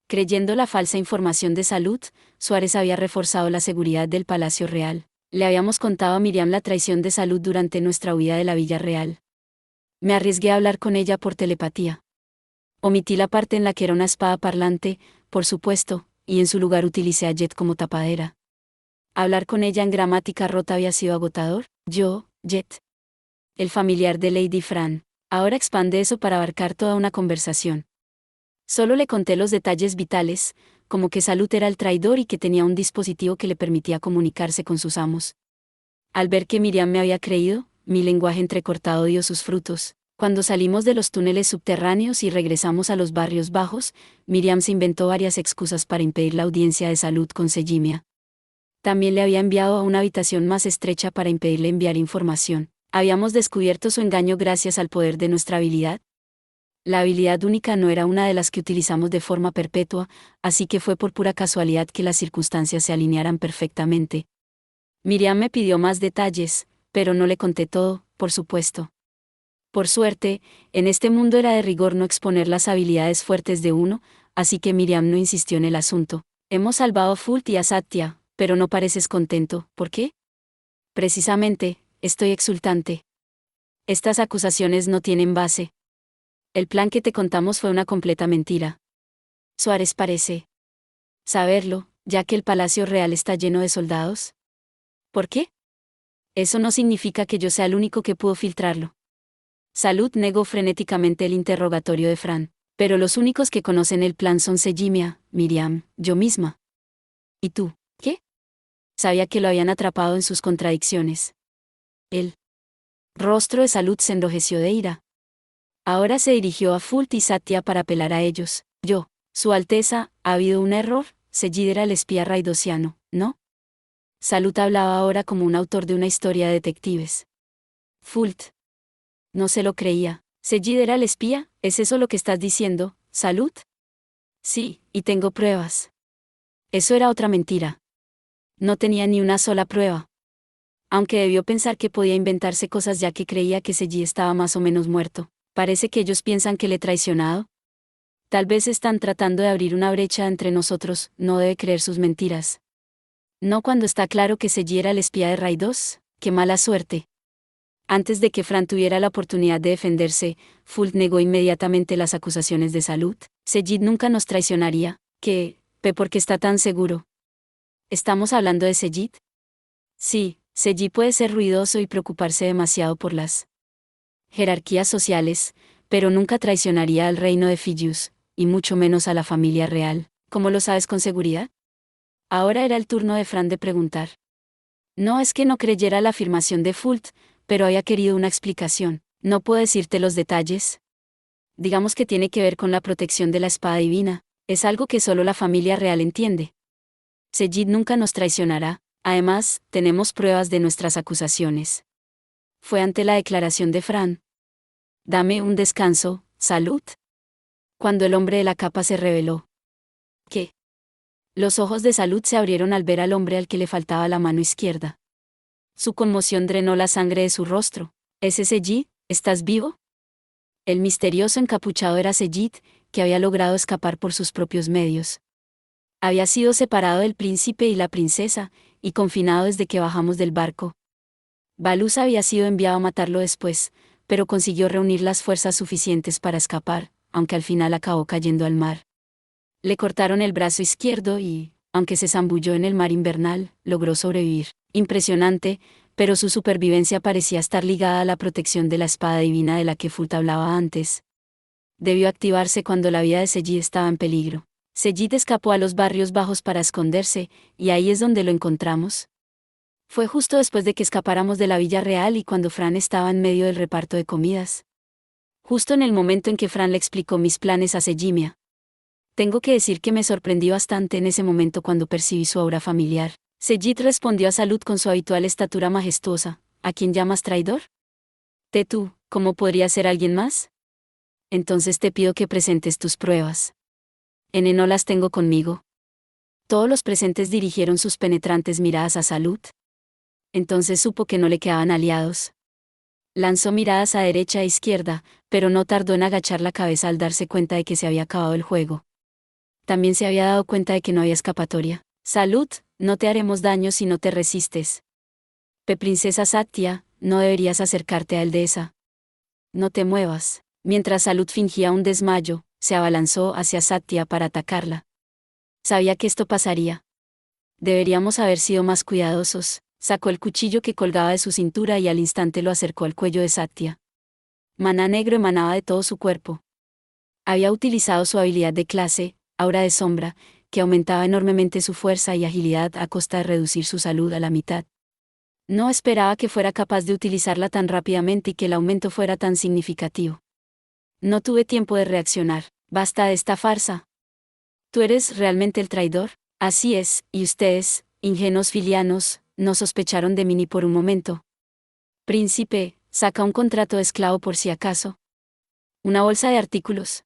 A: Creyendo la falsa información de Salud, Suárez había reforzado la seguridad del Palacio Real. Le habíamos contado a Miriam la traición de Salud durante nuestra huida de la Villa Real. Me arriesgué a hablar con ella por telepatía. Omití la parte en la que era una espada parlante, por supuesto, y en su lugar utilicé a Jet como tapadera. Hablar con ella en gramática rota había sido agotador. Yo, Jet. El familiar de Lady Fran. Ahora expande eso para abarcar toda una conversación. Solo le conté los detalles vitales, como que Salud era el traidor y que tenía un dispositivo que le permitía comunicarse con sus amos. Al ver que Miriam me había creído, mi lenguaje entrecortado dio sus frutos. Cuando salimos de los túneles subterráneos y regresamos a los barrios bajos, Miriam se inventó varias excusas para impedir la audiencia de Salud con Sejimia. También le había enviado a una habitación más estrecha para impedirle enviar información. Habíamos descubierto su engaño gracias al poder de nuestra habilidad. La habilidad única no era una de las que utilizamos de forma perpetua, así que fue por pura casualidad que las circunstancias se alinearan perfectamente. Miriam me pidió más detalles, pero no le conté todo, por supuesto. Por suerte, en este mundo era de rigor no exponer las habilidades fuertes de uno, así que Miriam no insistió en el asunto. Hemos salvado a Fulk y a Satya, pero no pareces contento, ¿por qué? Precisamente, estoy exultante. Estas acusaciones no tienen base. El plan que te contamos fue una completa mentira. Suárez parece saberlo, ya que el Palacio Real está lleno de soldados. ¿Por qué? Eso no significa que yo sea el único que pudo filtrarlo. Salud negó frenéticamente el interrogatorio de Fran. Pero los únicos que conocen el plan son Sejimia, Miriam, yo misma. ¿Y tú? ¿Qué? Sabía que lo habían atrapado en sus contradicciones. El rostro de Salud se enrojeció de ira. Ahora se dirigió a Fult y Satya para apelar a ellos. Yo, Su Alteza, ¿ha habido un error? Sejid era el espía raidosiano, ¿no? Salud hablaba ahora como un autor de una historia de detectives. Fult. No se lo creía. ¿Sejid era el espía? ¿Es eso lo que estás diciendo, Salud? Sí, y tengo pruebas. Eso era otra mentira. No tenía ni una sola prueba. Aunque debió pensar que podía inventarse cosas ya que creía que Sejid estaba más o menos muerto. Parece que ellos piensan que le he traicionado. Tal vez están tratando de abrir una brecha entre nosotros, no debe creer sus mentiras. No cuando está claro que Sejid era el espía de Raidos, qué mala suerte. Antes de que Fran tuviera la oportunidad de defenderse, Fult negó inmediatamente las acusaciones de Salud. Sejid nunca nos traicionaría. ¿Por qué está tan seguro? ¿Estamos hablando de Sejid? Sí, Sejid puede ser ruidoso y preocuparse demasiado por las jerarquías sociales, pero nunca traicionaría al reino de Fijius, y mucho menos a la familia real. ¿Cómo lo sabes con seguridad? Ahora era el turno de Fran de preguntar. No es que no creyera la afirmación de Fult, pero había querido una explicación. ¿No puedo decirte los detalles? Digamos que tiene que ver con la protección de la espada divina. Es algo que solo la familia real entiende. Sejid nunca nos traicionará. Además, tenemos pruebas de nuestras acusaciones. Fue ante la declaración de Fran. Dame un descanso, Salud. Cuando el hombre de la capa se reveló. ¿Qué? Los ojos de Salud se abrieron al ver al hombre al que le faltaba la mano izquierda. Su conmoción drenó la sangre de su rostro. ¿Es ese Sejid? ¿Estás vivo? El misterioso encapuchado era Sejid, que había logrado escapar por sus propios medios. Había sido separado del príncipe y la princesa, y confinado desde que bajamos del barco. Baluz había sido enviado a matarlo después, pero consiguió reunir las fuerzas suficientes para escapar, aunque al final acabó cayendo al mar. Le cortaron el brazo izquierdo y, aunque se zambulló en el mar invernal, logró sobrevivir. Impresionante, pero su supervivencia parecía estar ligada a la protección de la espada divina de la que Fult hablaba antes. Debió activarse cuando la vida de Sejid estaba en peligro. Sejid escapó a los barrios bajos para esconderse, y ahí es donde lo encontramos. Fue justo después de que escapáramos de la Villa Real y cuando Fran estaba en medio del reparto de comidas. Justo en el momento en que Fran le explicó mis planes a Sejimia. Tengo que decir que me sorprendí bastante en ese momento cuando percibí su aura familiar. Sejid respondió a Salud con su habitual estatura majestuosa. ¿A quién llamas traidor? Tú, ¿cómo podría ser alguien más? Entonces te pido que presentes tus pruebas. No las tengo conmigo. Todos los presentes dirigieron sus penetrantes miradas a Salud. Entonces supo que no le quedaban aliados. Lanzó miradas a derecha e izquierda, pero no tardó en agachar la cabeza al darse cuenta de que se había acabado el juego. También se había dado cuenta de que no había escapatoria. Salud, no te haremos daño si no te resistes. Princesa Satya, no deberías acercarte a Eldesa. No te muevas. Mientras Salud fingía un desmayo, se abalanzó hacia Satya para atacarla. Sabía que esto pasaría. Deberíamos haber sido más cuidadosos. Sacó el cuchillo que colgaba de su cintura y al instante lo acercó al cuello de Satya. Maná negro emanaba de todo su cuerpo. Había utilizado su habilidad de clase, aura de sombra, que aumentaba enormemente su fuerza y agilidad a costa de reducir su salud a la mitad. No esperaba que fuera capaz de utilizarla tan rápidamente y que el aumento fuera tan significativo. No tuve tiempo de reaccionar. Basta de esta farsa. ¿Tú eres realmente el traidor? Así es, y ustedes, ingenuos filianos, no sospecharon de mí ni por un momento. Príncipe, saca un contrato de esclavo por si acaso. Una bolsa de artículos.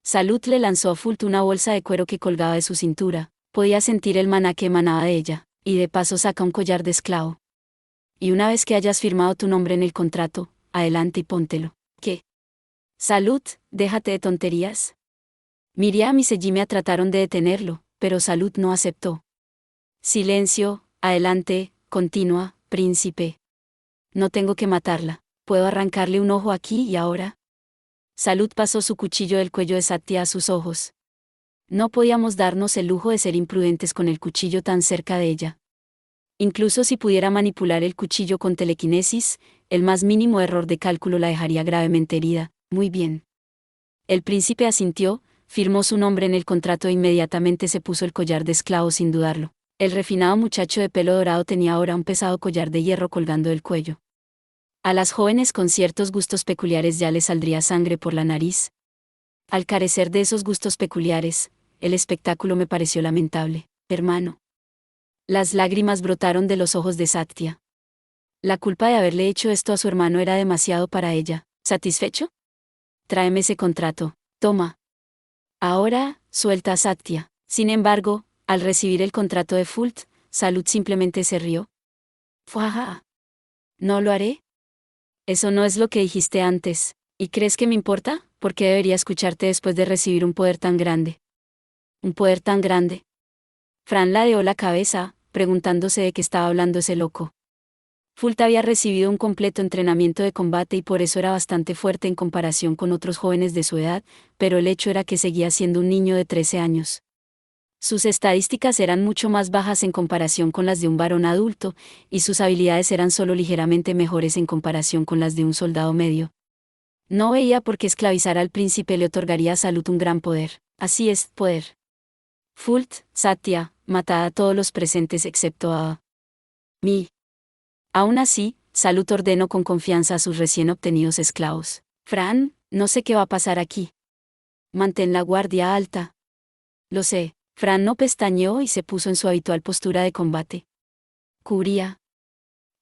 A: Salud le lanzó a Fult una bolsa de cuero que colgaba de su cintura. Podía sentir el maná que emanaba de ella, y de paso saca un collar de esclavo. Y una vez que hayas firmado tu nombre en el contrato, adelante y póntelo. ¿Qué? Salud, déjate de tonterías. Miriam y Sejimia trataron de detenerlo, pero Salud no aceptó. Silencio, adelante, continúa, príncipe. No tengo que matarla. ¿Puedo arrancarle un ojo aquí y ahora? Salud pasó su cuchillo del cuello de Satya a sus ojos. No podíamos darnos el lujo de ser imprudentes con el cuchillo tan cerca de ella. Incluso si pudiera manipular el cuchillo con telequinesis, el más mínimo error de cálculo la dejaría gravemente herida. Muy bien. El príncipe asintió, firmó su nombre en el contrato e inmediatamente se puso el collar de esclavo sin dudarlo. El refinado muchacho de pelo dorado tenía ahora un pesado collar de hierro colgando del cuello. A las jóvenes con ciertos gustos peculiares ya les saldría sangre por la nariz. Al carecer de esos gustos peculiares, el espectáculo me pareció lamentable, hermano. Las lágrimas brotaron de los ojos de Satya. La culpa de haberle hecho esto a su hermano era demasiado para ella. ¿Satisfecho? Tráeme ese contrato. Toma. Ahora, suelta a Satya. Sin embargo, al recibir el contrato de Fult, Salud simplemente se rió. ¡Fuaja! ¿No lo haré? Eso no es lo que dijiste antes. ¿Y crees que me importa? ¿Por qué debería escucharte después de recibir un poder tan grande? ¿Un poder tan grande? Fran ladeó la cabeza, preguntándose de qué estaba hablando ese loco. Fult había recibido un completo entrenamiento de combate y por eso era bastante fuerte en comparación con otros jóvenes de su edad, pero el hecho era que seguía siendo un niño de 13 años. Sus estadísticas eran mucho más bajas en comparación con las de un varón adulto, y sus habilidades eran solo ligeramente mejores en comparación con las de un soldado medio. No veía por qué esclavizar al príncipe le otorgaría a Salud un gran poder. Así es, poder. Fult, Satya, matad a todos los presentes excepto a mí. Aún así, Salud ordenó con confianza a sus recién obtenidos esclavos. Fran, no sé qué va a pasar aquí. Mantén la guardia alta. Lo sé. Fran no pestañeó y se puso en su habitual postura de combate. Cubría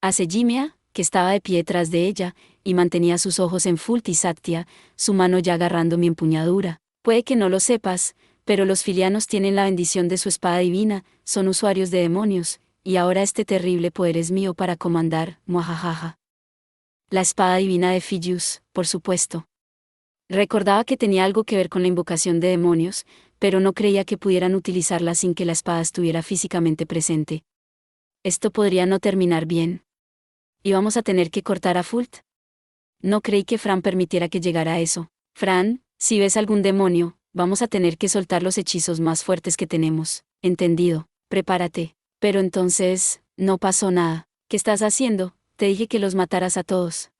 A: a Sejimia, que estaba de pie detrás de ella, y mantenía sus ojos en Fult y Satya, su mano ya agarrando mi empuñadura. Puede que no lo sepas, pero los filianos tienen la bendición de su espada divina, son usuarios de demonios, y ahora este terrible poder es mío para comandar, muajajaja. La espada divina de Fidius, por supuesto. Recordaba que tenía algo que ver con la invocación de demonios, pero no creía que pudieran utilizarla sin que la espada estuviera físicamente presente. Esto podría no terminar bien. ¿Íbamos a tener que cortar a Fult? No creí que Fran permitiera que llegara a eso. Fran, si ves algún demonio, vamos a tener que soltar los hechizos más fuertes que tenemos. Entendido. Prepárate. Pero entonces, no pasó nada. ¿Qué estás haciendo? Te dije que los mataras a todos.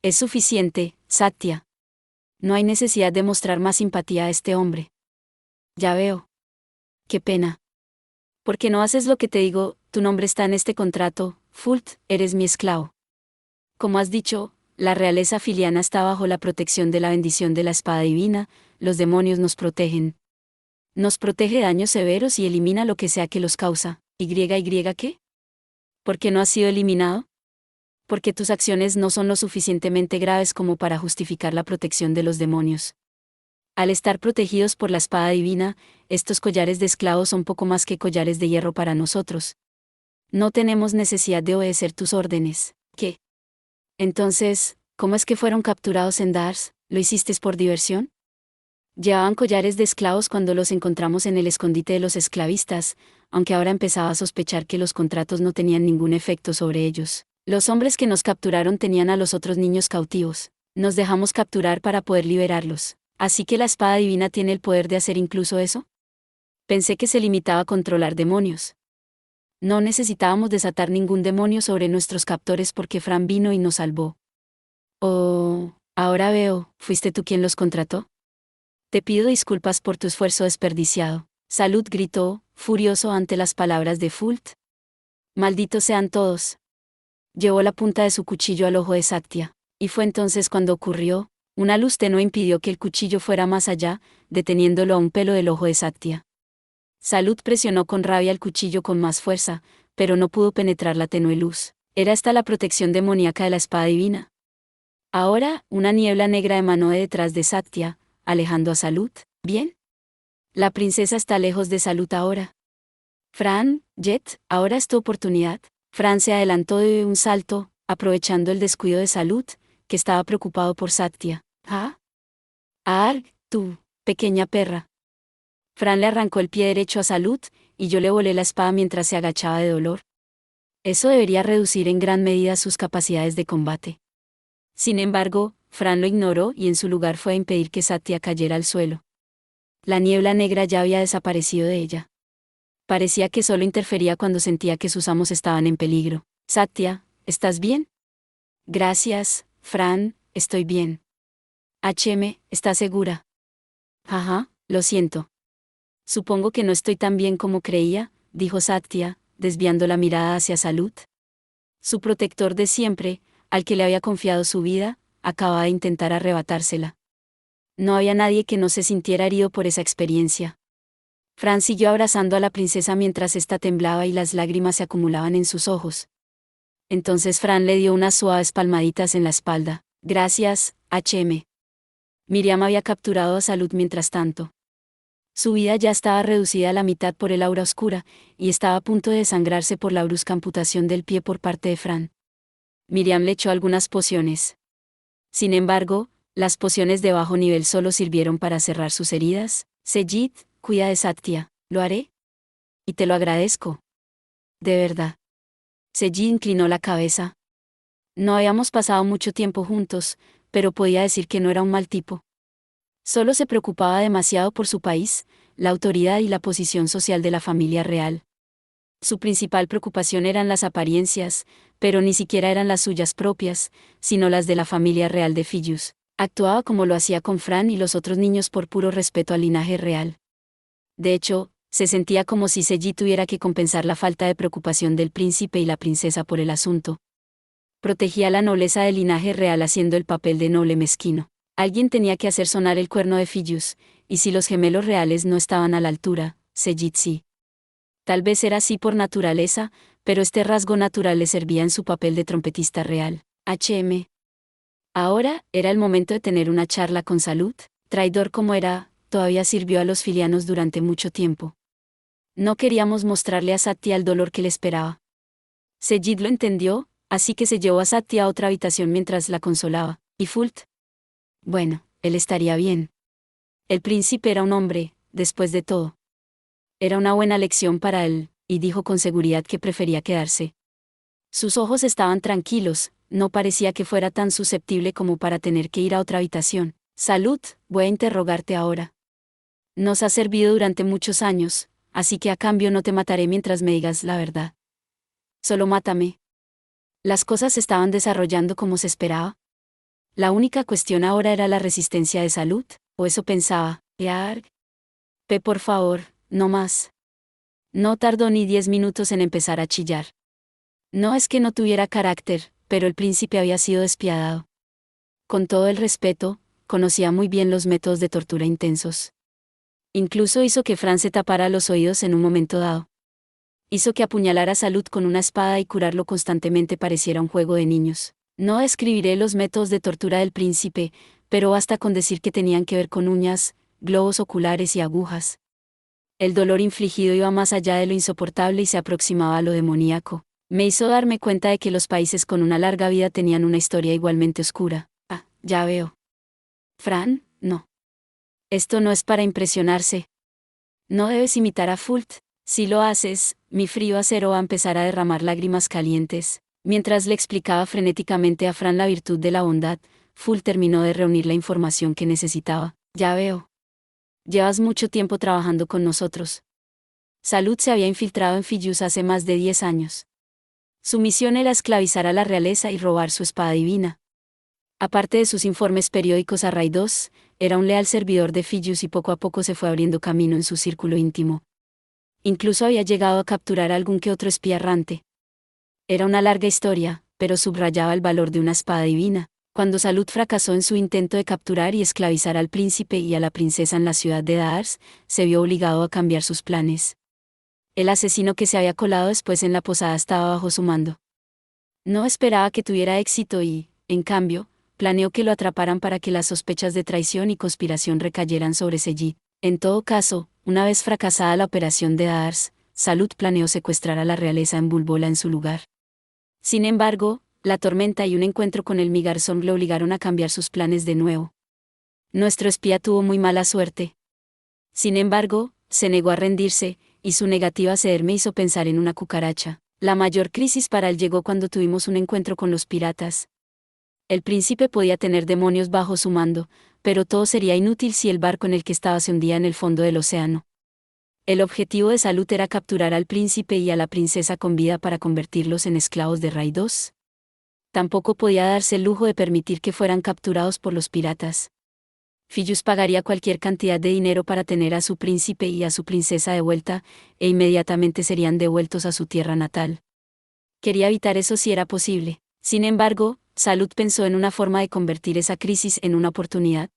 A: Es suficiente, Satya. No hay necesidad de mostrar más simpatía a este hombre. Ya veo. Qué pena. ¿Por qué no haces lo que te digo? Tu nombre está en este contrato, Fult, eres mi esclavo. Como has dicho, la realeza filiana está bajo la protección de la bendición de la espada divina, los demonios nos protegen. Nos protege de daños severos y elimina lo que sea que los causa. ¿Y qué? ¿Por qué no has sido eliminado? Porque tus acciones no son lo suficientemente graves como para justificar la protección de los demonios. Al estar protegidos por la espada divina, estos collares de esclavos son poco más que collares de hierro para nosotros. No tenemos necesidad de obedecer tus órdenes. ¿Qué? Entonces, ¿cómo es que fueron capturados en Dars? ¿Lo hiciste por diversión? Llevaban collares de esclavos cuando los encontramos en el escondite de los esclavistas, aunque ahora empezaba a sospechar que los contratos no tenían ningún efecto sobre ellos. Los hombres que nos capturaron tenían a los otros niños cautivos. Nos dejamos capturar para poder liberarlos. ¿Así que la espada divina tiene el poder de hacer incluso eso? Pensé que se limitaba a controlar demonios. No necesitábamos desatar ningún demonio sobre nuestros captores porque Fran vino y nos salvó. Oh, ahora veo, ¿fuiste tú quien los contrató? Te pido disculpas por tu esfuerzo desperdiciado. Salud gritó, furioso ante las palabras de Fult. Malditos sean todos. Llevó la punta de su cuchillo al ojo de Satya, y fue entonces cuando ocurrió. Una luz tenue impidió que el cuchillo fuera más allá, deteniéndolo a un pelo del ojo de Satya. Salud presionó con rabia el cuchillo con más fuerza, pero no pudo penetrar la tenue luz. Era esta la protección demoníaca de la espada divina. Ahora, una niebla negra emanó de detrás de Satya, alejando a Salud. ¿Bien? La princesa está lejos de Salud ahora. Fran, Jet, ahora es tu oportunidad. Fran se adelantó de un salto, aprovechando el descuido de Salud, que estaba preocupado por Satya. ¿Ah? Arg, tú, pequeña perra. Fran le arrancó el pie derecho a Salud, y yo le volé la espada mientras se agachaba de dolor. Eso debería reducir en gran medida sus capacidades de combate. Sin embargo, Fran lo ignoró y en su lugar fue a impedir que Satya cayera al suelo. La niebla negra ya había desaparecido de ella. Parecía que solo interfería cuando sentía que sus amos estaban en peligro. Satya, ¿estás bien? Gracias, Fran, estoy bien. ¿Estás segura? Ajá, lo siento. Supongo que no estoy tan bien como creía, dijo Satya, desviando la mirada hacia Salud. Su protector de siempre, al que le había confiado su vida, acababa de intentar arrebatársela. No había nadie que no se sintiera herido por esa experiencia. Fran siguió abrazando a la princesa mientras ésta temblaba y las lágrimas se acumulaban en sus ojos. Entonces Fran le dio unas suaves palmaditas en la espalda. Gracias, H.M. Miriam había capturado a Salud mientras tanto. Su vida ya estaba reducida a la mitad por el aura oscura, y estaba a punto de desangrarse por la brusca amputación del pie por parte de Fran. Miriam le echó algunas pociones. Sin embargo, las pociones de bajo nivel solo sirvieron para cerrar sus heridas. Sejit, cuida de Satya, ¿lo haré? Y te lo agradezco. De verdad. Sejit inclinó la cabeza. No habíamos pasado mucho tiempo juntos, pero podía decir que no era un mal tipo. Solo se preocupaba demasiado por su país, la autoridad y la posición social de la familia real. Su principal preocupación eran las apariencias, pero ni siquiera eran las suyas propias, sino las de la familia real de Fillus. Actuaba como lo hacía con Fran y los otros niños por puro respeto al linaje real. De hecho, se sentía como si Seji tuviera que compensar la falta de preocupación del príncipe y la princesa por el asunto. Protegía la nobleza del linaje real haciendo el papel de noble mezquino. Alguien tenía que hacer sonar el cuerno de Fillus, y si los gemelos reales no estaban a la altura, Sejit sí. Tal vez era así por naturaleza, pero este rasgo natural le servía en su papel de trompetista real. H.M. Ahora, era el momento de tener una charla con Salud. Traidor como era, todavía sirvió a los filianos durante mucho tiempo. No queríamos mostrarle a Satya el dolor que le esperaba. Sejit lo entendió, así que se llevó a Satya a otra habitación mientras la consolaba. ¿Y Fult? Bueno, él estaría bien. El príncipe era un hombre, después de todo. Era una buena lección para él, y dijo con seguridad que prefería quedarse. Sus ojos estaban tranquilos, no parecía que fuera tan susceptible como para tener que ir a otra habitación. Salud, voy a interrogarte ahora. Nos has servido durante muchos años, así que a cambio no te mataré mientras me digas la verdad. Solo mátame. Las cosas se estaban desarrollando como se esperaba. La única cuestión ahora era la resistencia de Salud, o eso pensaba. Yarg. Por favor, no más. No tardó ni 10 minutos en empezar a chillar. No es que no tuviera carácter, pero el príncipe había sido despiadado. Con todo el respeto, conocía muy bien los métodos de tortura intensos. Incluso hizo que Fran se tapara los oídos en un momento dado. Hizo que apuñalar a Salud con una espada y curarlo constantemente pareciera un juego de niños. No describiré los métodos de tortura del príncipe, pero basta con decir que tenían que ver con uñas, globos oculares y agujas. El dolor infligido iba más allá de lo insoportable y se aproximaba a lo demoníaco. Me hizo darme cuenta de que los países con una larga vida tenían una historia igualmente oscura. Ah, ya veo. Fran, no. Esto no es para impresionarse. No debes imitar a Fult. Si lo haces, mi frío acero va a empezar a derramar lágrimas calientes. Mientras le explicaba frenéticamente a Fran la virtud de la bondad, Fult terminó de reunir la información que necesitaba. Ya veo. Llevas mucho tiempo trabajando con nosotros. Salud se había infiltrado en Fillus hace más de 10 años. Su misión era esclavizar a la realeza y robar su espada divina. Aparte de sus informes periódicos a Raidos, era un leal servidor de Fillus y poco a poco se fue abriendo camino en su círculo íntimo. Incluso había llegado a capturar a algún que otro espía errante. Era una larga historia, pero subrayaba el valor de una espada divina. Cuando Salud fracasó en su intento de capturar y esclavizar al príncipe y a la princesa en la ciudad de Daars, se vio obligado a cambiar sus planes. El asesino que se había colado después en la posada estaba bajo su mando. No esperaba que tuviera éxito y, en cambio, planeó que lo atraparan para que las sospechas de traición y conspiración recayeran sobre Sejit. En todo caso, una vez fracasada la operación de Daars, Salud planeó secuestrar a la realeza en Bulbola en su lugar. Sin embargo, la tormenta y un encuentro con el Migarzón le obligaron a cambiar sus planes de nuevo. Nuestro espía tuvo muy mala suerte. Sin embargo, se negó a rendirse, y su negativa a ceder me hizo pensar en una cucaracha. La mayor crisis para él llegó cuando tuvimos un encuentro con los piratas. El príncipe podía tener demonios bajo su mando, pero todo sería inútil si el barco en el que estaba se hundía en el fondo del océano. El objetivo de Salut era capturar al príncipe y a la princesa con vida para convertirlos en esclavos de Ray II. Tampoco podía darse el lujo de permitir que fueran capturados por los piratas. Fillus pagaría cualquier cantidad de dinero para tener a su príncipe y a su princesa de vuelta, e inmediatamente serían devueltos a su tierra natal. Quería evitar eso si era posible. Sin embargo, Salut pensó en una forma de convertir esa crisis en una oportunidad.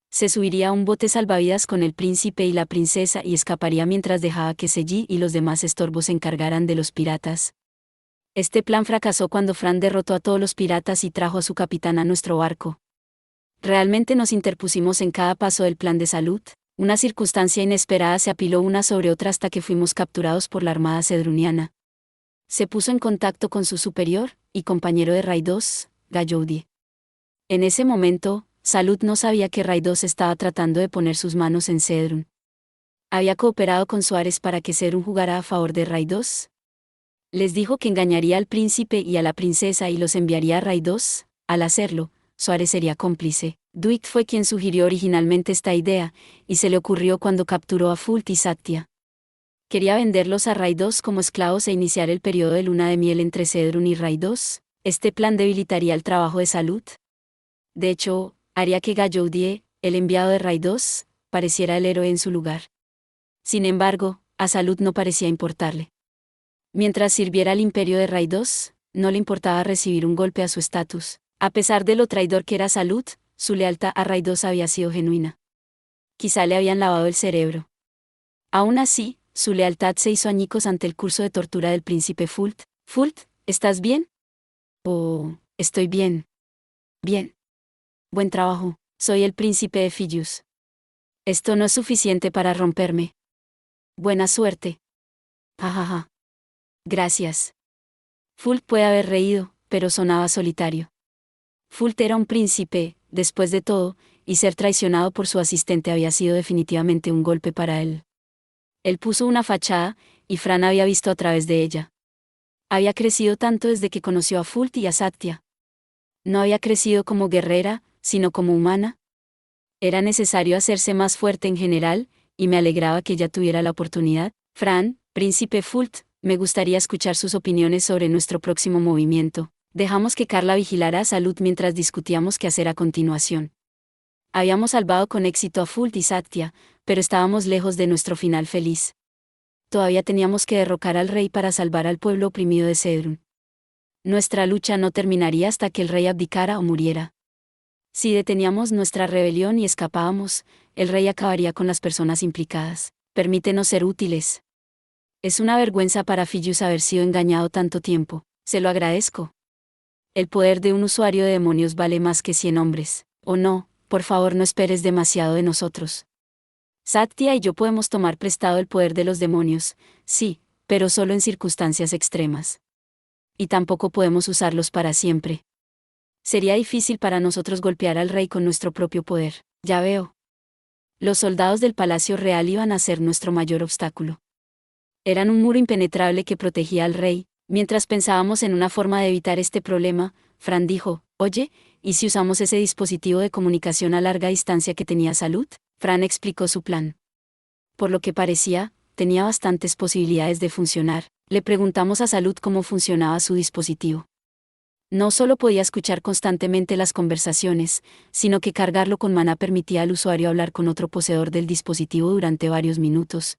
A: Se subiría a un bote salvavidas con el príncipe y la princesa y escaparía mientras dejaba que Seji y los demás estorbos se encargaran de los piratas. Este plan fracasó cuando Fran derrotó a todos los piratas y trajo a su capitán a nuestro barco. Realmente nos interpusimos en cada paso del plan de Salut. Una circunstancia inesperada se apiló una sobre otra hasta que fuimos capturados por la armada cedruniana. Se puso en contacto con su superior y compañero de Ray II, Gayoudie. En ese momento, Salut no sabía que Ray II estaba tratando de poner sus manos en Cedrun. Había cooperado con Suárez para que Cedrun jugara a favor de Ray II. Les dijo que engañaría al príncipe y a la princesa y los enviaría a Ray II. Al hacerlo, Suárez sería cómplice. Dwight fue quien sugirió originalmente esta idea, y se le ocurrió cuando capturó a Fult y Satya. Quería venderlos a Ray II como esclavos e iniciar el periodo de luna de miel entre Cedrun y Ray II. Este plan debilitaría el trabajo de Salut. De hecho, haría que Gayoudie, el enviado de Ray II, pareciera el héroe en su lugar. Sin embargo, a Salut no parecía importarle. Mientras sirviera al imperio de Ray II, no le importaba recibir un golpe a su estatus. A pesar de lo traidor que era Salut, su lealtad a Ray II había sido genuina. Quizá le habían lavado el cerebro. Aún así, su lealtad se hizo añicos ante el curso de tortura del príncipe Fult. «Fult, ¿estás bien?» «Oh, estoy bien. Bien. Buen trabajo, soy el príncipe de Fillus. Esto no es suficiente para romperme. Buena suerte. Jajaja. Gracias». Fult puede haber reído, pero sonaba solitario. Fult era un príncipe, después de todo, y ser traicionado por su asistente había sido definitivamente un golpe para él. Él puso una fachada, y Fran había visto a través de ella. Había crecido tanto desde que conoció a Fult y a Satya. No había crecido como guerrera, sino como humana. Era necesario hacerse más fuerte en general, y me alegraba que ella tuviera la oportunidad. «Fran, príncipe Fult, me gustaría escuchar sus opiniones sobre nuestro próximo movimiento». Dejamos que Carla vigilara a Salut mientras discutíamos qué hacer a continuación. Habíamos salvado con éxito a Fult y Satya, pero estábamos lejos de nuestro final feliz. Todavía teníamos que derrocar al rey para salvar al pueblo oprimido de Cedrun. Nuestra lucha no terminaría hasta que el rey abdicara o muriera. Si deteníamos nuestra rebelión y escapábamos, el rey acabaría con las personas implicadas. Permítenos ser útiles. Es una vergüenza para Fillus haber sido engañado tanto tiempo. Se lo agradezco. El poder de un usuario de demonios vale más que 100 hombres. Oh no, por favor no esperes demasiado de nosotros. Satya y yo podemos tomar prestado el poder de los demonios, sí, pero solo en circunstancias extremas. Y tampoco podemos usarlos para siempre. Sería difícil para nosotros golpear al rey con nuestro propio poder. Ya veo. Los soldados del Palacio Real iban a ser nuestro mayor obstáculo. Eran un muro impenetrable que protegía al rey. Mientras pensábamos en una forma de evitar este problema, Fran dijo, «Oye, ¿y si usamos ese dispositivo de comunicación a larga distancia que tenía Salut?» Fran explicó su plan. Por lo que parecía, tenía bastantes posibilidades de funcionar. Le preguntamos a Salut cómo funcionaba su dispositivo. No solo podía escuchar constantemente las conversaciones, sino que cargarlo con maná permitía al usuario hablar con otro poseedor del dispositivo durante varios minutos.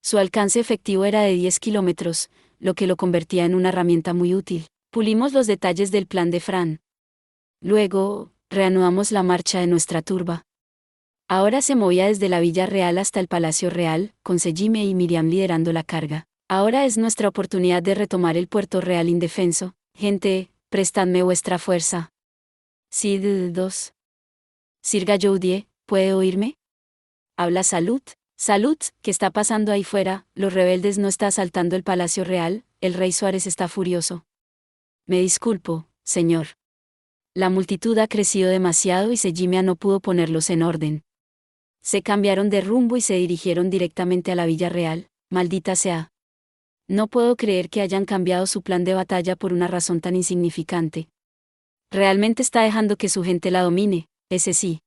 A: Su alcance efectivo era de 10 kilómetros, lo que lo convertía en una herramienta muy útil. Pulimos los detalles del plan de Fran. Luego, reanudamos la marcha de nuestra turba. Ahora se movía desde la Villa Real hasta el Palacio Real, con Sejime y Miriam liderando la carga. Ahora es nuestra oportunidad de retomar el puerto real indefenso. Gente, prestadme vuestra fuerza. Sid 2. Sir Gayoudie, ¿puede oírme? Habla Salut. Salut, ¿qué está pasando ahí fuera? Los rebeldes no están asaltando el Palacio Real, el rey Suárez está furioso. Me disculpo, señor. La multitud ha crecido demasiado y Sejimea no pudo ponerlos en orden. Se cambiaron de rumbo y se dirigieron directamente a la Villa Real, maldita sea. No puedo creer que hayan cambiado su plan de batalla por una razón tan insignificante. Realmente está dejando que su gente la domine, ese sí.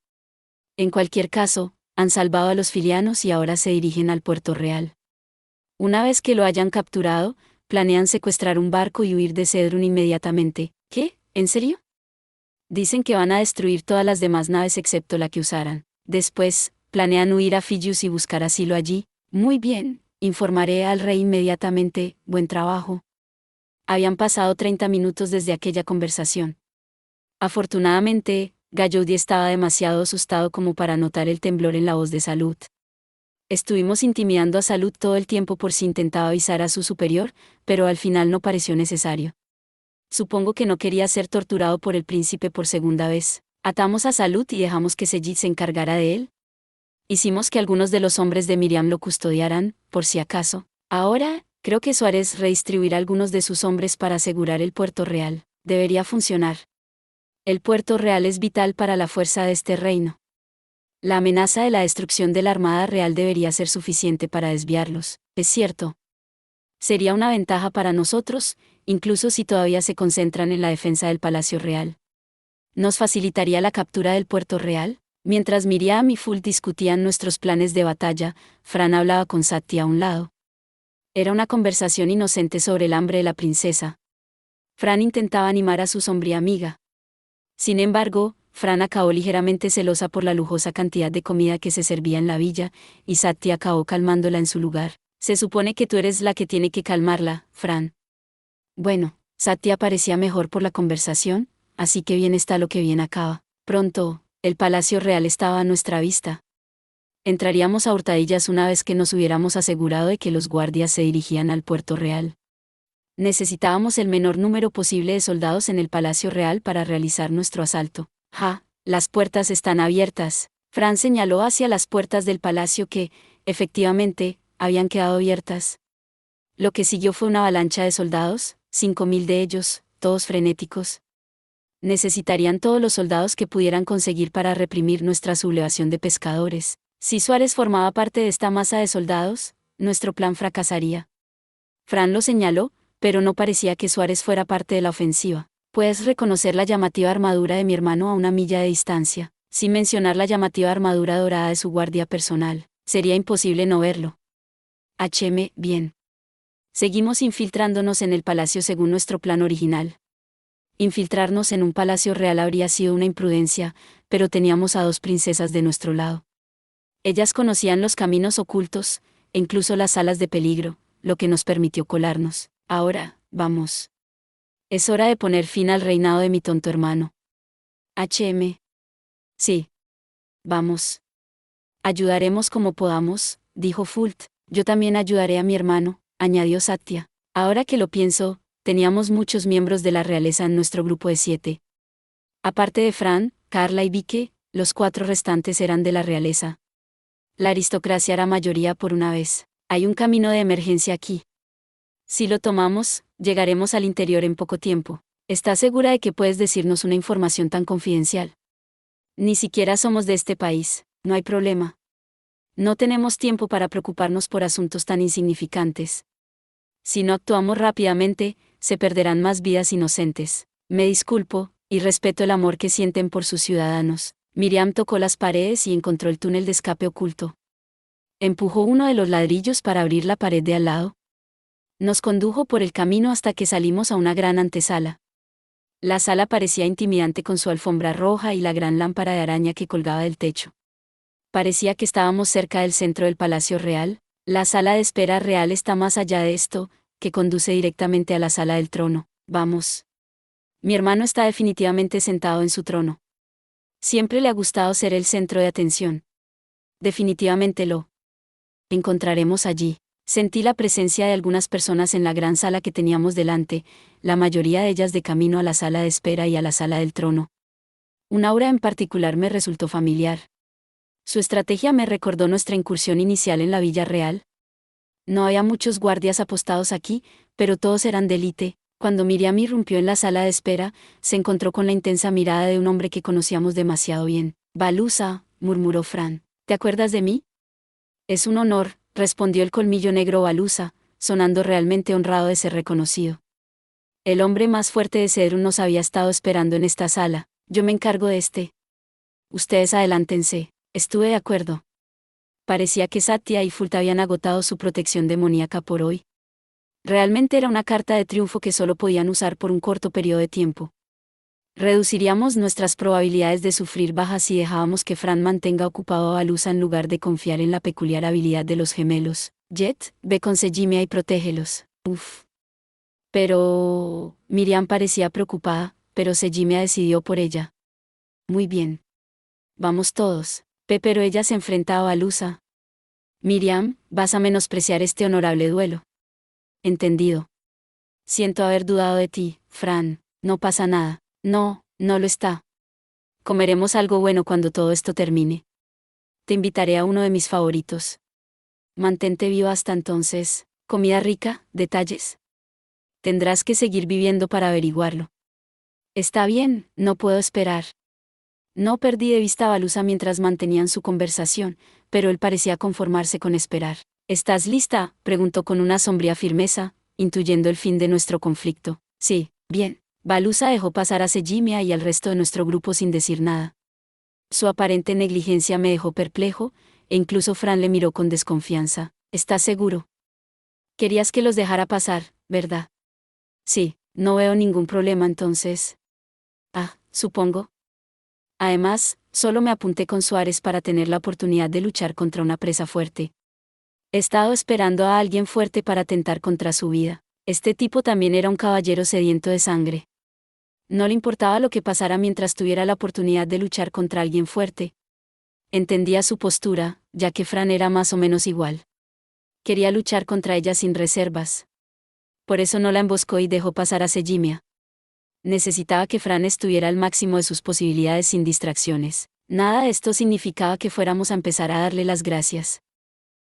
A: En cualquier caso, Han salvado a los filianos y ahora se dirigen al Puerto Real. Una vez que lo hayan capturado, planean secuestrar un barco y huir de Cedrún inmediatamente. ¿Qué? ¿En serio? Dicen que van a destruir todas las demás naves excepto la que usaran. Después, planean huir a Filius y buscar asilo allí. Muy bien, informaré al rey inmediatamente. Buen trabajo. Habían pasado 30 minutos desde aquella conversación. Afortunadamente, Gallaudy estaba demasiado asustado como para notar el temblor en la voz de Salud. Estuvimos intimidando a Salud todo el tiempo por si intentaba avisar a su superior, pero al final no pareció necesario. Supongo que no quería ser torturado por el príncipe por segunda vez. Atamos a Salud y dejamos que Sejid se encargara de él. Hicimos que algunos de los hombres de Miriam lo custodiaran, por si acaso. Ahora, creo que Suárez redistribuirá algunos de sus hombres para asegurar el Puerto Real. Debería funcionar. El Puerto Real es vital para la fuerza de este reino. La amenaza de la destrucción de la Armada Real debería ser suficiente para desviarlos, es cierto. Sería una ventaja para nosotros, incluso si todavía se concentran en la defensa del Palacio Real. ¿Nos facilitaría la captura del Puerto Real? Mientras Miriam y Fult discutían nuestros planes de batalla, Fran hablaba con Satya a un lado. Era una conversación inocente sobre el hambre de la princesa. Fran intentaba animar a su sombría amiga. Sin embargo, Fran acabó ligeramente celosa por la lujosa cantidad de comida que se servía en la villa, y Satya acabó calmándola en su lugar. Se supone que tú eres la que tiene que calmarla, Fran. Bueno, Satya parecía mejor por la conversación, así que bien está lo que bien acaba. Pronto, el Palacio Real estaba a nuestra vista. Entraríamos a hurtadillas una vez que nos hubiéramos asegurado de que los guardias se dirigían al Puerto Real. Necesitábamos el menor número posible de soldados en el Palacio Real para realizar nuestro asalto. Las puertas están abiertas. Fran señaló hacia las puertas del palacio que, efectivamente, habían quedado abiertas. Lo que siguió fue una avalancha de soldados, 5.000 de ellos, todos frenéticos. Necesitarían todos los soldados que pudieran conseguir para reprimir nuestra sublevación de pescadores. Si Suárez formaba parte de esta masa de soldados, nuestro plan fracasaría. Fran lo señaló, pero no parecía que Suárez fuera parte de la ofensiva. Puedes reconocer la llamativa armadura de mi hermano a una milla de distancia, sin mencionar la llamativa armadura dorada de su guardia personal. Sería imposible no verlo. Bien. Seguimos infiltrándonos en el palacio según nuestro plan original. Infiltrarnos en un palacio real habría sido una imprudencia, pero teníamos a 2 princesas de nuestro lado. Ellas conocían los caminos ocultos, e incluso las salas de peligro, lo que nos permitió colarnos. Ahora, vamos. Es hora de poner fin al reinado de mi tonto hermano. Sí. Vamos. Ayudaremos como podamos, dijo Fult. Yo también ayudaré a mi hermano, añadió Satya. Ahora que lo pienso, teníamos muchos miembros de la realeza en nuestro grupo de 7. Aparte de Fran, Carla y Vique, los 4 restantes eran de la realeza. La aristocracia era mayoría por una vez. Hay un camino de emergencia aquí. Si lo tomamos, llegaremos al interior en poco tiempo. ¿Estás segura de que puedes decirnos una información tan confidencial? Ni siquiera somos de este país, no hay problema. No tenemos tiempo para preocuparnos por asuntos tan insignificantes. Si no actuamos rápidamente, se perderán más vidas inocentes. Me disculpo, y respeto el amor que sienten por sus ciudadanos. Miriam tocó las paredes y encontró el túnel de escape oculto. Empujó uno de los ladrillos para abrir la pared de al lado. Nos condujo por el camino hasta que salimos a una gran antesala. La sala parecía intimidante con su alfombra roja y la gran lámpara de araña que colgaba del techo. Parecía que estábamos cerca del centro del Palacio Real. La sala de espera real está más allá de esto, que conduce directamente a la sala del trono. Vamos. Mi hermano está definitivamente sentado en su trono. Siempre le ha gustado ser el centro de atención. Definitivamente lo encontraremos allí. Sentí la presencia de algunas personas en la gran sala que teníamos delante, la mayoría de ellas de camino a la sala de espera y a la sala del trono. Un aura en particular me resultó familiar. Su estrategia me recordó nuestra incursión inicial en la Villa Real. No había muchos guardias apostados aquí, pero todos eran de élite. Cuando Miriam irrumpió en la sala de espera, se encontró con la intensa mirada de un hombre que conocíamos demasiado bien. Baluza, murmuró Fran. ¿Te acuerdas de mí? Es un honor, respondió el colmillo negro Baluza, sonando realmente honrado de ser reconocido. El hombre más fuerte de Cedrún nos había estado esperando en esta sala. Yo me encargo de este. Ustedes adelántense. Estuve de acuerdo. Parecía que Satya y Fulta habían agotado su protección demoníaca por hoy. Realmente era una carta de triunfo que solo podían usar por un corto periodo de tiempo. Reduciríamos nuestras probabilidades de sufrir bajas si dejábamos que Fran mantenga ocupado a Baluza en lugar de confiar en la peculiar habilidad de los gemelos. Jet, ve con Sejimia y protégelos. Uf. Pero... Miriam parecía preocupada, pero Sejimia decidió por ella. Muy bien. Vamos todos. Pero ella se enfrenta a Baluza. Miriam, vas a menospreciar este honorable duelo. Entendido. Siento haber dudado de ti, Fran. No pasa nada. No, no lo está. Comeremos algo bueno cuando todo esto termine. Te invitaré a uno de mis favoritos. Mantente viva hasta entonces. ¿Comida rica? ¿Detalles? Tendrás que seguir viviendo para averiguarlo. Está bien, no puedo esperar. No perdí de vista a Baluza mientras mantenían su conversación, pero él parecía conformarse con esperar. ¿Estás lista?, preguntó con una sombría firmeza, intuyendo el fin de nuestro conflicto. Sí, bien. Baluza dejó pasar a Sejimia y al resto de nuestro grupo sin decir nada. Su aparente negligencia me dejó perplejo, e incluso Fran le miró con desconfianza. ¿Estás seguro? Querías que los dejara pasar, ¿verdad? Sí, no veo ningún problema entonces. Supongo. Además, solo me apunté con Suárez para tener la oportunidad de luchar contra una presa fuerte. He estado esperando a alguien fuerte para atentar contra su vida. Este tipo también era un caballero sediento de sangre. No le importaba lo que pasara mientras tuviera la oportunidad de luchar contra alguien fuerte. Entendía su postura, ya que Fran era más o menos igual. Quería luchar contra ella sin reservas. Por eso no la emboscó y dejó pasar a Sejimia. Necesitaba que Fran estuviera al máximo de sus posibilidades sin distracciones. Nada de esto significaba que fuéramos a empezar a darle las gracias.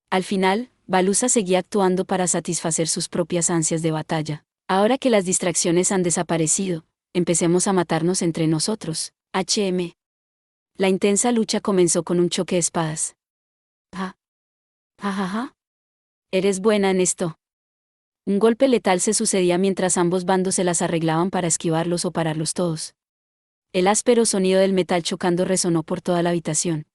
A: Al final, Baluza seguía actuando para satisfacer sus propias ansias de batalla. Ahora que las distracciones han desaparecido, empecemos a matarnos entre nosotros. La intensa lucha comenzó con un choque de espadas. Ja. Eres buena en esto. Un golpe letal se sucedía mientras ambos bandos se las arreglaban para esquivarlos o pararlos todos. El áspero sonido del metal chocando resonó por toda la habitación.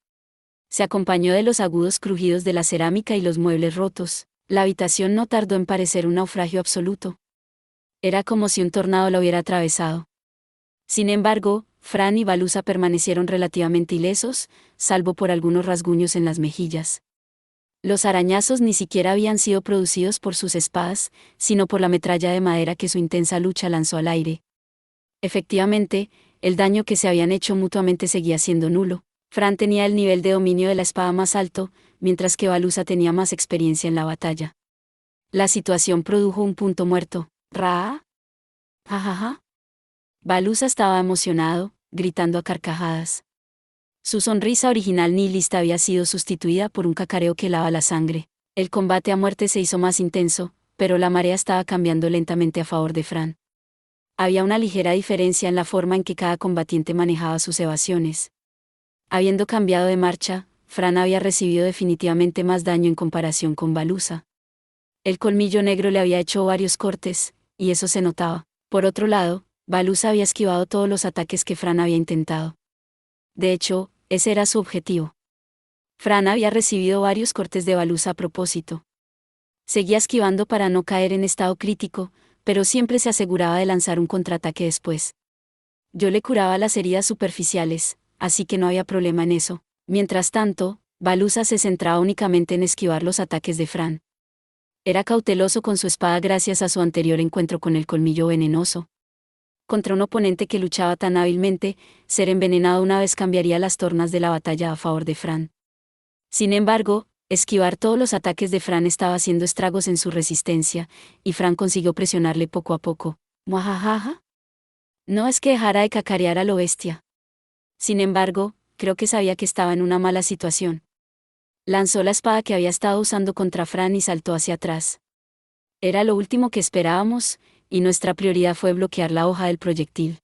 A: Se acompañó de los agudos crujidos de la cerámica y los muebles rotos. La habitación no tardó en parecer un naufragio absoluto. Era como si un tornado la hubiera atravesado. Sin embargo, Fran y Baluza permanecieron relativamente ilesos, salvo por algunos rasguños en las mejillas. Los arañazos ni siquiera habían sido producidos por sus espadas, sino por la metralla de madera que su intensa lucha lanzó al aire. Efectivamente, el daño que se habían hecho mutuamente seguía siendo nulo. Fran tenía el nivel de dominio de la espada más alto, mientras que Baluza tenía más experiencia en la batalla. La situación produjo un punto muerto. ¿Ra? Ja. Baluza estaba emocionado, gritando a carcajadas. Su sonrisa original nihilista había sido sustituida por un cacareo que helaba la sangre. El combate a muerte se hizo más intenso, pero la marea estaba cambiando lentamente a favor de Fran. Había una ligera diferencia en la forma en que cada combatiente manejaba sus evasiones. Habiendo cambiado de marcha, Fran había recibido definitivamente más daño en comparación con Baluza. El colmillo negro le había hecho varios cortes, y eso se notaba. Por otro lado, Baluza había esquivado todos los ataques que Fran había intentado. De hecho, ese era su objetivo. Fran había recibido varios cortes de Baluza a propósito. Seguía esquivando para no caer en estado crítico, pero siempre se aseguraba de lanzar un contraataque después. Yo le curaba las heridas superficiales, así que no había problema en eso. Mientras tanto, Baluza se centraba únicamente en esquivar los ataques de Fran. Era cauteloso con su espada gracias a su anterior encuentro con el colmillo venenoso. Contra un oponente que luchaba tan hábilmente, ser envenenado una vez cambiaría las tornas de la batalla a favor de Fran. Sin embargo, esquivar todos los ataques de Fran estaba haciendo estragos en su resistencia, y Fran consiguió presionarle poco a poco. ¿Muajajaja? No es que dejara de cacarear a lo bestia. Sin embargo, creo que sabía que estaba en una mala situación. Lanzó la espada que había estado usando contra Fran y saltó hacia atrás. Era lo último que esperábamos, y nuestra prioridad fue bloquear la hoja del proyectil.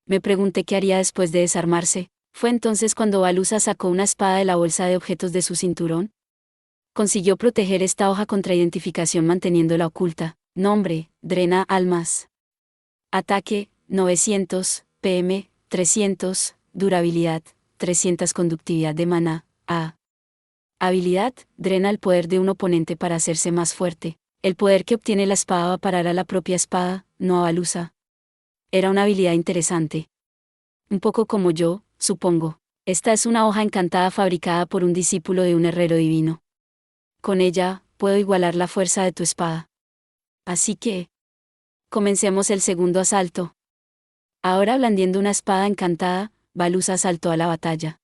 A: Me pregunté qué haría después de desarmarse. Fue entonces cuando Baluza sacó una espada de la bolsa de objetos de su cinturón. Consiguió proteger esta hoja contra identificación manteniéndola oculta. Nombre: drena almas. Ataque: 900, PM, 300, durabilidad, 300 conductividad de maná, A. Habilidad, drena el poder de un oponente para hacerse más fuerte. El poder que obtiene la espada va a parar a la propia espada, no a Baluza. Era una habilidad interesante. Un poco como yo, supongo. Esta es una hoja encantada fabricada por un discípulo de un herrero divino. Con ella, puedo igualar la fuerza de tu espada. Así que... comencemos el segundo asalto. Ahora blandiendo una espada encantada, Baluza saltó a la batalla.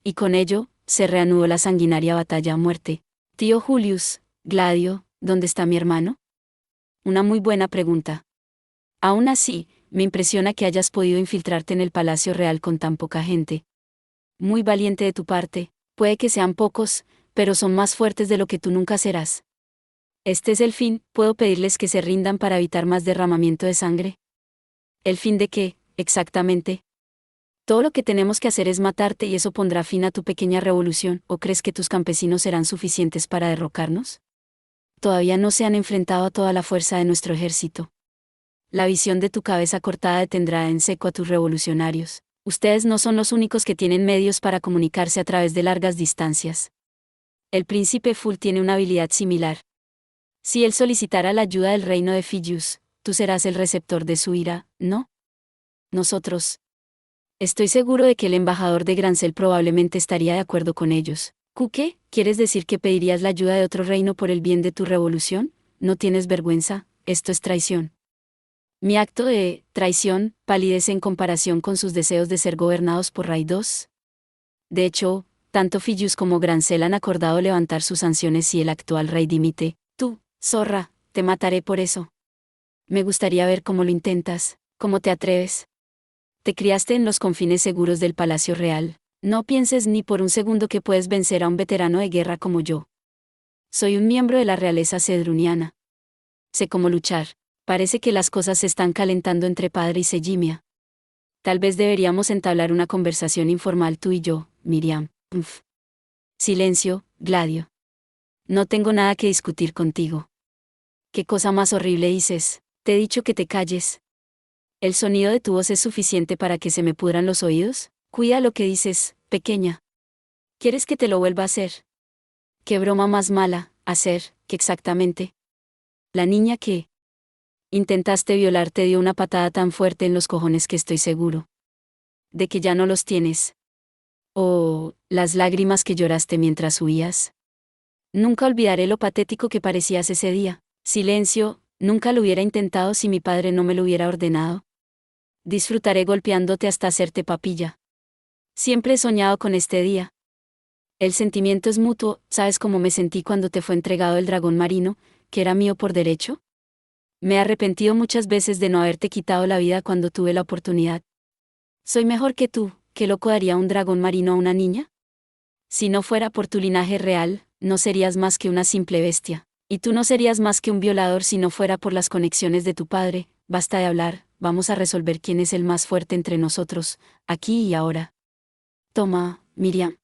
A: Y con ello, se reanudó la sanguinaria batalla a muerte. Tío Julius, Gladio, ¿dónde está mi hermano? Una muy buena pregunta. Aún así, me impresiona que hayas podido infiltrarte en el Palacio Real con tan poca gente. Muy valiente de tu parte, puede que sean pocos, pero son más fuertes de lo que tú nunca serás. Este es el fin, ¿puedo pedirles que se rindan para evitar más derramamiento de sangre? ¿El fin de qué, exactamente? Todo lo que tenemos que hacer es matarte y eso pondrá fin a tu pequeña revolución, ¿o crees que tus campesinos serán suficientes para derrocarnos? Todavía no se han enfrentado a toda la fuerza de nuestro ejército. La visión de tu cabeza cortada detendrá en seco a tus revolucionarios. Ustedes no son los únicos que tienen medios para comunicarse a través de largas distancias. El príncipe Full tiene una habilidad similar. Si él solicitara la ayuda del reino de Fijius, tú serás el receptor de su ira, ¿no? Nosotros. Estoy seguro de que el embajador de Grancel probablemente estaría de acuerdo con ellos. ¿Qué? ¿Quieres decir que pedirías la ayuda de otro reino por el bien de tu revolución? ¿No tienes vergüenza? Esto es traición. Mi acto de traición palidece en comparación con sus deseos de ser gobernados por Raidos. De hecho, tanto Fijius como Grancel han acordado levantar sus sanciones si el actual rey dimite. Tú, zorra, te mataré por eso. Me gustaría ver cómo lo intentas, cómo te atreves. Te criaste en los confines seguros del Palacio Real. No pienses ni por un segundo que puedes vencer a un veterano de guerra como yo. Soy un miembro de la realeza cedruniana. Sé cómo luchar. Parece que las cosas se están calentando entre padre y Sejimia. Tal vez deberíamos entablar una conversación informal tú y yo, Miriam. Silencio, Gladio. No tengo nada que discutir contigo. ¿Qué cosa más horrible dices? Te he dicho que te calles. ¿El sonido de tu voz es suficiente para que se me pudran los oídos? Cuida lo que dices, pequeña. ¿Quieres que te lo vuelva a hacer? ¿Qué broma más mala, hacer, que exactamente? La niña que intentaste violar te dio una patada tan fuerte en los cojones que estoy seguro de que ya no los tienes. Oh, las lágrimas que lloraste mientras huías. Nunca olvidaré lo patético que parecías ese día. Silencio, nunca lo hubiera intentado si mi padre no me lo hubiera ordenado. Disfrutaré golpeándote hasta hacerte papilla. Siempre he soñado con este día. El sentimiento es mutuo, ¿sabes cómo me sentí cuando te fue entregado el dragón marino, que era mío por derecho? Me he arrepentido muchas veces de no haberte quitado la vida cuando tuve la oportunidad. Soy mejor que tú, ¿qué loco daría un dragón marino a una niña? Si no fuera por tu linaje real, no serías más que una simple bestia. Y tú no serías más que un violador si no fuera por las conexiones de tu padre. Basta de hablar, vamos a resolver quién es el más fuerte entre nosotros, aquí y ahora. Toma, Miriam.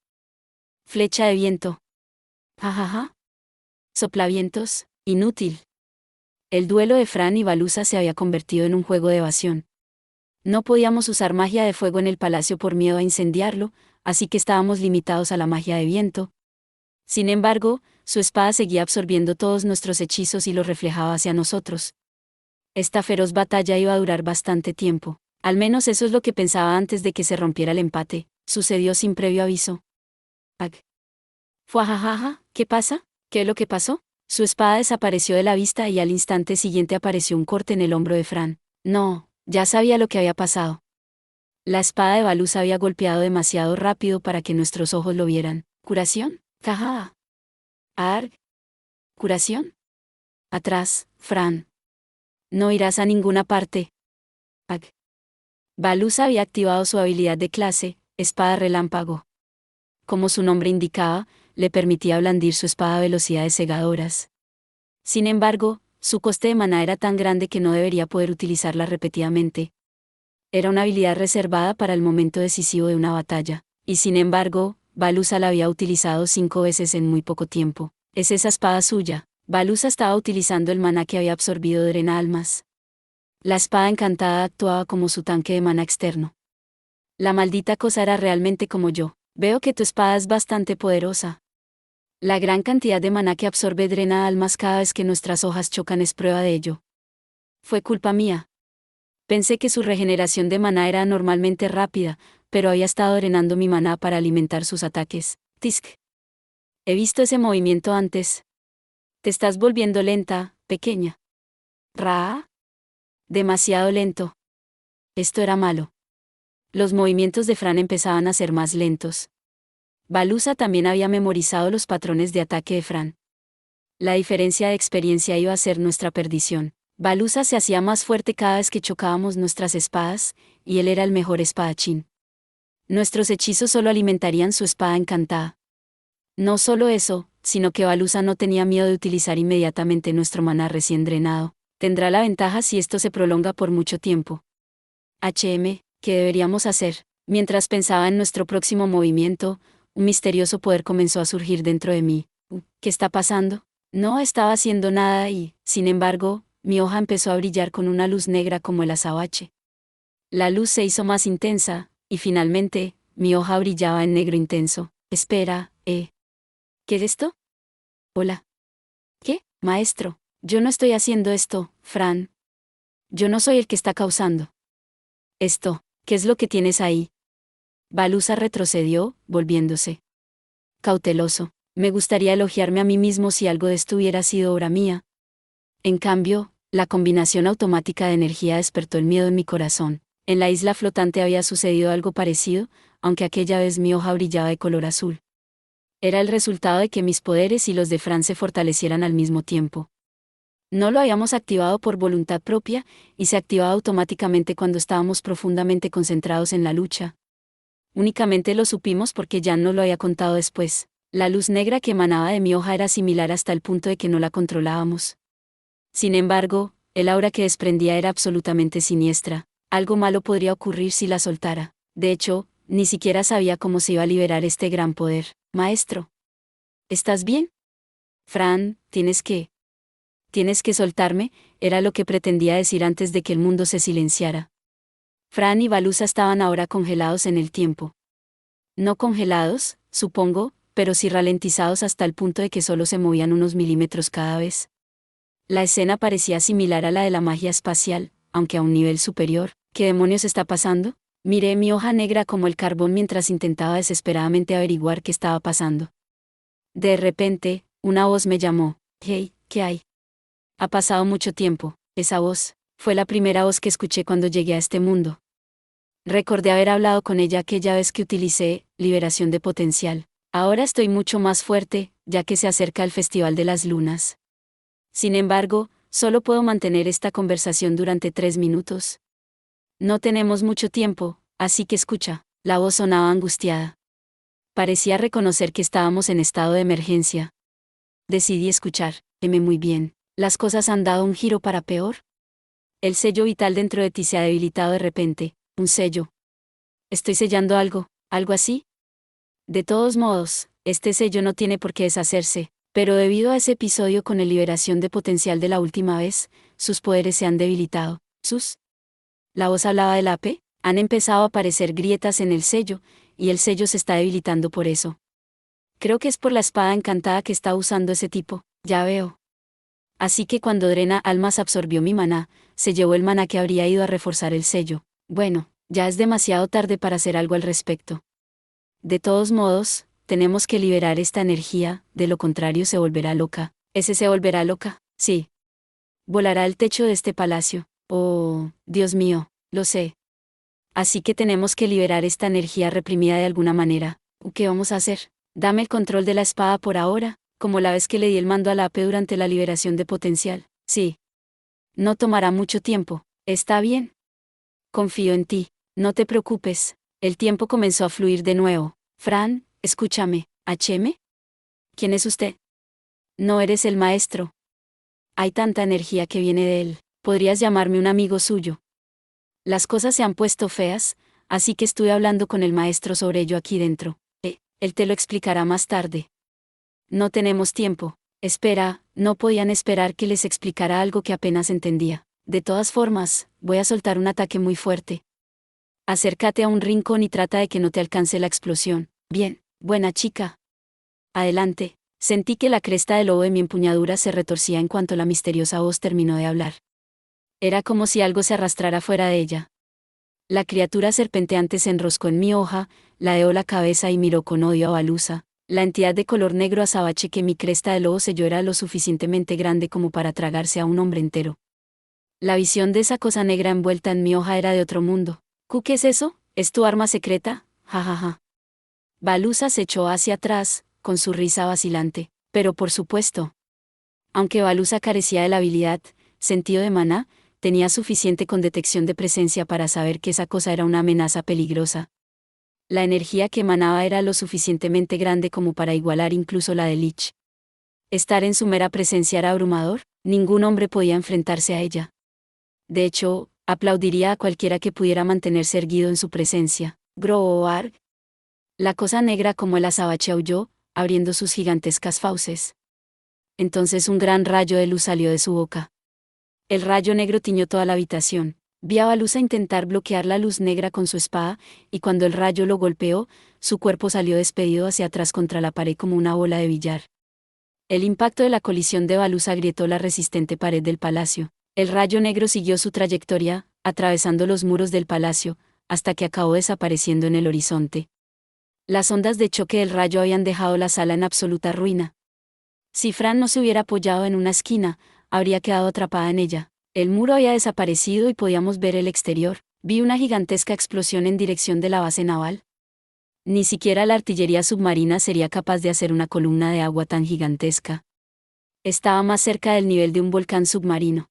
A: Flecha de viento. Jajaja. Soplavientos, inútil. El duelo de Fran y Baluza se había convertido en un juego de evasión. No podíamos usar magia de fuego en el palacio por miedo a incendiarlo, así que estábamos limitados a la magia de viento. Sin embargo, su espada seguía absorbiendo todos nuestros hechizos y los reflejaba hacia nosotros. Esta feroz batalla iba a durar bastante tiempo. Al menos eso es lo que pensaba antes de que se rompiera el empate. Sucedió sin previo aviso. Ag. Fuajajaja, ¿qué pasa? ¿Qué es lo que pasó? Su espada desapareció de la vista y al instante siguiente apareció un corte en el hombro de Fran. No, ya sabía lo que había pasado. La espada de Baluz había golpeado demasiado rápido para que nuestros ojos lo vieran. ¿Curación? Jaja. Arg. ¿Curación? Atrás, Fran. No irás a ninguna parte. Ag. Baluz había activado su habilidad de clase, espada relámpago. Como su nombre indicaba, le permitía blandir su espada a velocidades cegadoras. Sin embargo, su coste de maná era tan grande que no debería poder utilizarla repetidamente. Era una habilidad reservada para el momento decisivo de una batalla, y sin embargo, Baluza la había utilizado 5 veces en muy poco tiempo. ¿Es esa espada suya? Baluza estaba utilizando el maná que había absorbido de Drena Almas. La espada encantada actuaba como su tanque de maná externo. La maldita cosa era realmente como yo. Veo que tu espada es bastante poderosa. La gran cantidad de maná que absorbe drena almas cada vez que nuestras hojas chocan es prueba de ello. Fue culpa mía. Pensé que su regeneración de maná era normalmente rápida, pero había estado drenando mi maná para alimentar sus ataques. Tisk. He visto ese movimiento antes. Te estás volviendo lenta, pequeña. Ra. Demasiado lento. Esto era malo. Los movimientos de Fran empezaban a ser más lentos. Baluza también había memorizado los patrones de ataque de Fran. La diferencia de experiencia iba a ser nuestra perdición. Baluza se hacía más fuerte cada vez que chocábamos nuestras espadas, y él era el mejor espadachín. Nuestros hechizos solo alimentarían su espada encantada. No solo eso, sino que Baluza no tenía miedo de utilizar inmediatamente nuestro maná recién drenado. Tendrá la ventaja si esto se prolonga por mucho tiempo. ¿Qué deberíamos hacer? Mientras pensaba en nuestro próximo movimiento, un misterioso poder comenzó a surgir dentro de mí. ¿Qué está pasando? No estaba haciendo nada y, sin embargo, mi hoja empezó a brillar con una luz negra como el azabache. La luz se hizo más intensa, y finalmente, mi hoja brillaba en negro intenso. Espera, ¿qué es esto? Hola. ¿Qué, maestro? Yo no estoy haciendo esto, Fran. Yo no soy el que está causando esto. ¿Qué es lo que tienes ahí? Baluza retrocedió, volviéndose cauteloso. Me gustaría elogiarme a mí mismo si algo de esto hubiera sido obra mía. En cambio, la combinación automática de energía despertó el miedo en mi corazón. En la isla flotante había sucedido algo parecido, aunque aquella vez mi hoja brillaba de color azul. Era el resultado de que mis poderes y los de Fran se fortalecieran al mismo tiempo. No lo habíamos activado por voluntad propia, y se activaba automáticamente cuando estábamos profundamente concentrados en la lucha. Únicamente lo supimos porque Jan nos lo había contado después. La luz negra que emanaba de mi hoja era similar hasta el punto de que no la controlábamos. Sin embargo, el aura que desprendía era absolutamente siniestra. Algo malo podría ocurrir si la soltara. De hecho, ni siquiera sabía cómo se iba a liberar este gran poder. Maestro. ¿Estás bien? Fran, tienes que soltarme, era lo que pretendía decir antes de que el mundo se silenciara. Fran y Baluza estaban ahora congelados en el tiempo. No congelados, supongo, pero sí ralentizados hasta el punto de que solo se movían unos milímetros cada vez. La escena parecía similar a la de la magia espacial, aunque a un nivel superior. ¿Qué demonios está pasando? Miré mi hoja negra como el carbón mientras intentaba desesperadamente averiguar qué estaba pasando. De repente, una voz me llamó. Hey, ¿qué hay? Ha pasado mucho tiempo. Esa voz fue la primera voz que escuché cuando llegué a este mundo. Recordé haber hablado con ella aquella vez que utilicé liberación de potencial. Ahora estoy mucho más fuerte, ya que se acerca el Festival de las Lunas. Sin embargo, solo puedo mantener esta conversación durante 3 minutos. No tenemos mucho tiempo, así que escucha. La voz sonaba angustiada. Parecía reconocer que estábamos en estado de emergencia. Decidí escuchar. Teme muy bien. ¿Las cosas han dado un giro para peor? El sello vital dentro de ti se ha debilitado de repente. Un sello. ¿Estoy sellando algo así? De todos modos, este sello no tiene por qué deshacerse, pero debido a ese episodio con el liberación de potencial de la última vez, sus poderes se han debilitado. La voz hablaba del AP, han empezado a aparecer grietas en el sello, y el sello se está debilitando por eso. Creo que es por la espada encantada que está usando ese tipo, ya veo. Así que cuando Drena Almas absorbió mi maná, se llevó el maná que habría ido a reforzar el sello. Bueno, ya es demasiado tarde para hacer algo al respecto. De todos modos, tenemos que liberar esta energía, de lo contrario se volverá loca. ¿Ese se volverá loca? Sí. Volará al techo de este palacio. Oh, Dios mío, lo sé. Así que tenemos que liberar esta energía reprimida de alguna manera. ¿Qué vamos a hacer? Dame el control de la espada por ahora, como la vez que le di el mando a la AP durante la liberación de potencial. Sí. No tomará mucho tiempo. Está bien. Confío en ti. No te preocupes. El tiempo comenzó a fluir de nuevo. Fran, escúchame. ¿HM? ¿Quién es usted? No eres el maestro. Hay tanta energía que viene de él. Podrías llamarme un amigo suyo. Las cosas se han puesto feas, así que estuve hablando con el maestro sobre ello aquí dentro. Él te lo explicará más tarde. No tenemos tiempo. Espera, no podían esperar que les explicara algo que apenas entendía. De todas formas, voy a soltar un ataque muy fuerte. Acércate a un rincón y trata de que no te alcance la explosión. Bien, buena chica. Adelante. Sentí que la cresta del lobo de mi empuñadura se retorcía en cuanto la misteriosa voz terminó de hablar. Era como si algo se arrastrara fuera de ella. La criatura serpenteante se enroscó en mi hoja, ladeó la cabeza y miró con odio a Baluza. La entidad de color negro azabache que mi cresta de lobo selló era lo suficientemente grande como para tragarse a un hombre entero. La visión de esa cosa negra envuelta en mi hoja era de otro mundo. ¿Qué es eso? ¿Es tu arma secreta? Ja ja ja. Baluza se echó hacia atrás, con su risa vacilante. Pero por supuesto. Aunque Baluza carecía de la habilidad, sentido de maná, tenía suficiente con detección de presencia para saber que esa cosa era una amenaza peligrosa. La energía que emanaba era lo suficientemente grande como para igualar incluso la de Lich. Estar en su mera presencia era abrumador, ningún hombre podía enfrentarse a ella. De hecho, aplaudiría a cualquiera que pudiera mantenerse erguido en su presencia. Groar. La cosa negra como el azabache aulló, abriendo sus gigantescas fauces. Entonces un gran rayo de luz salió de su boca. El rayo negro tiñó toda la habitación. Vi a Baluza intentar bloquear la luz negra con su espada, y cuando el rayo lo golpeó, su cuerpo salió despedido hacia atrás contra la pared como una bola de billar. El impacto de la colisión de Baluza agrietó la resistente pared del palacio. El rayo negro siguió su trayectoria, atravesando los muros del palacio, hasta que acabó desapareciendo en el horizonte. Las ondas de choque del rayo habían dejado la sala en absoluta ruina. Si Fran no se hubiera apoyado en una esquina, habría quedado atrapada en ella. El muro había desaparecido y podíamos ver el exterior. Vi una gigantesca explosión en dirección de la base naval. Ni siquiera la artillería submarina sería capaz de hacer una columna de agua tan gigantesca. Estaba más cerca del nivel de un volcán submarino.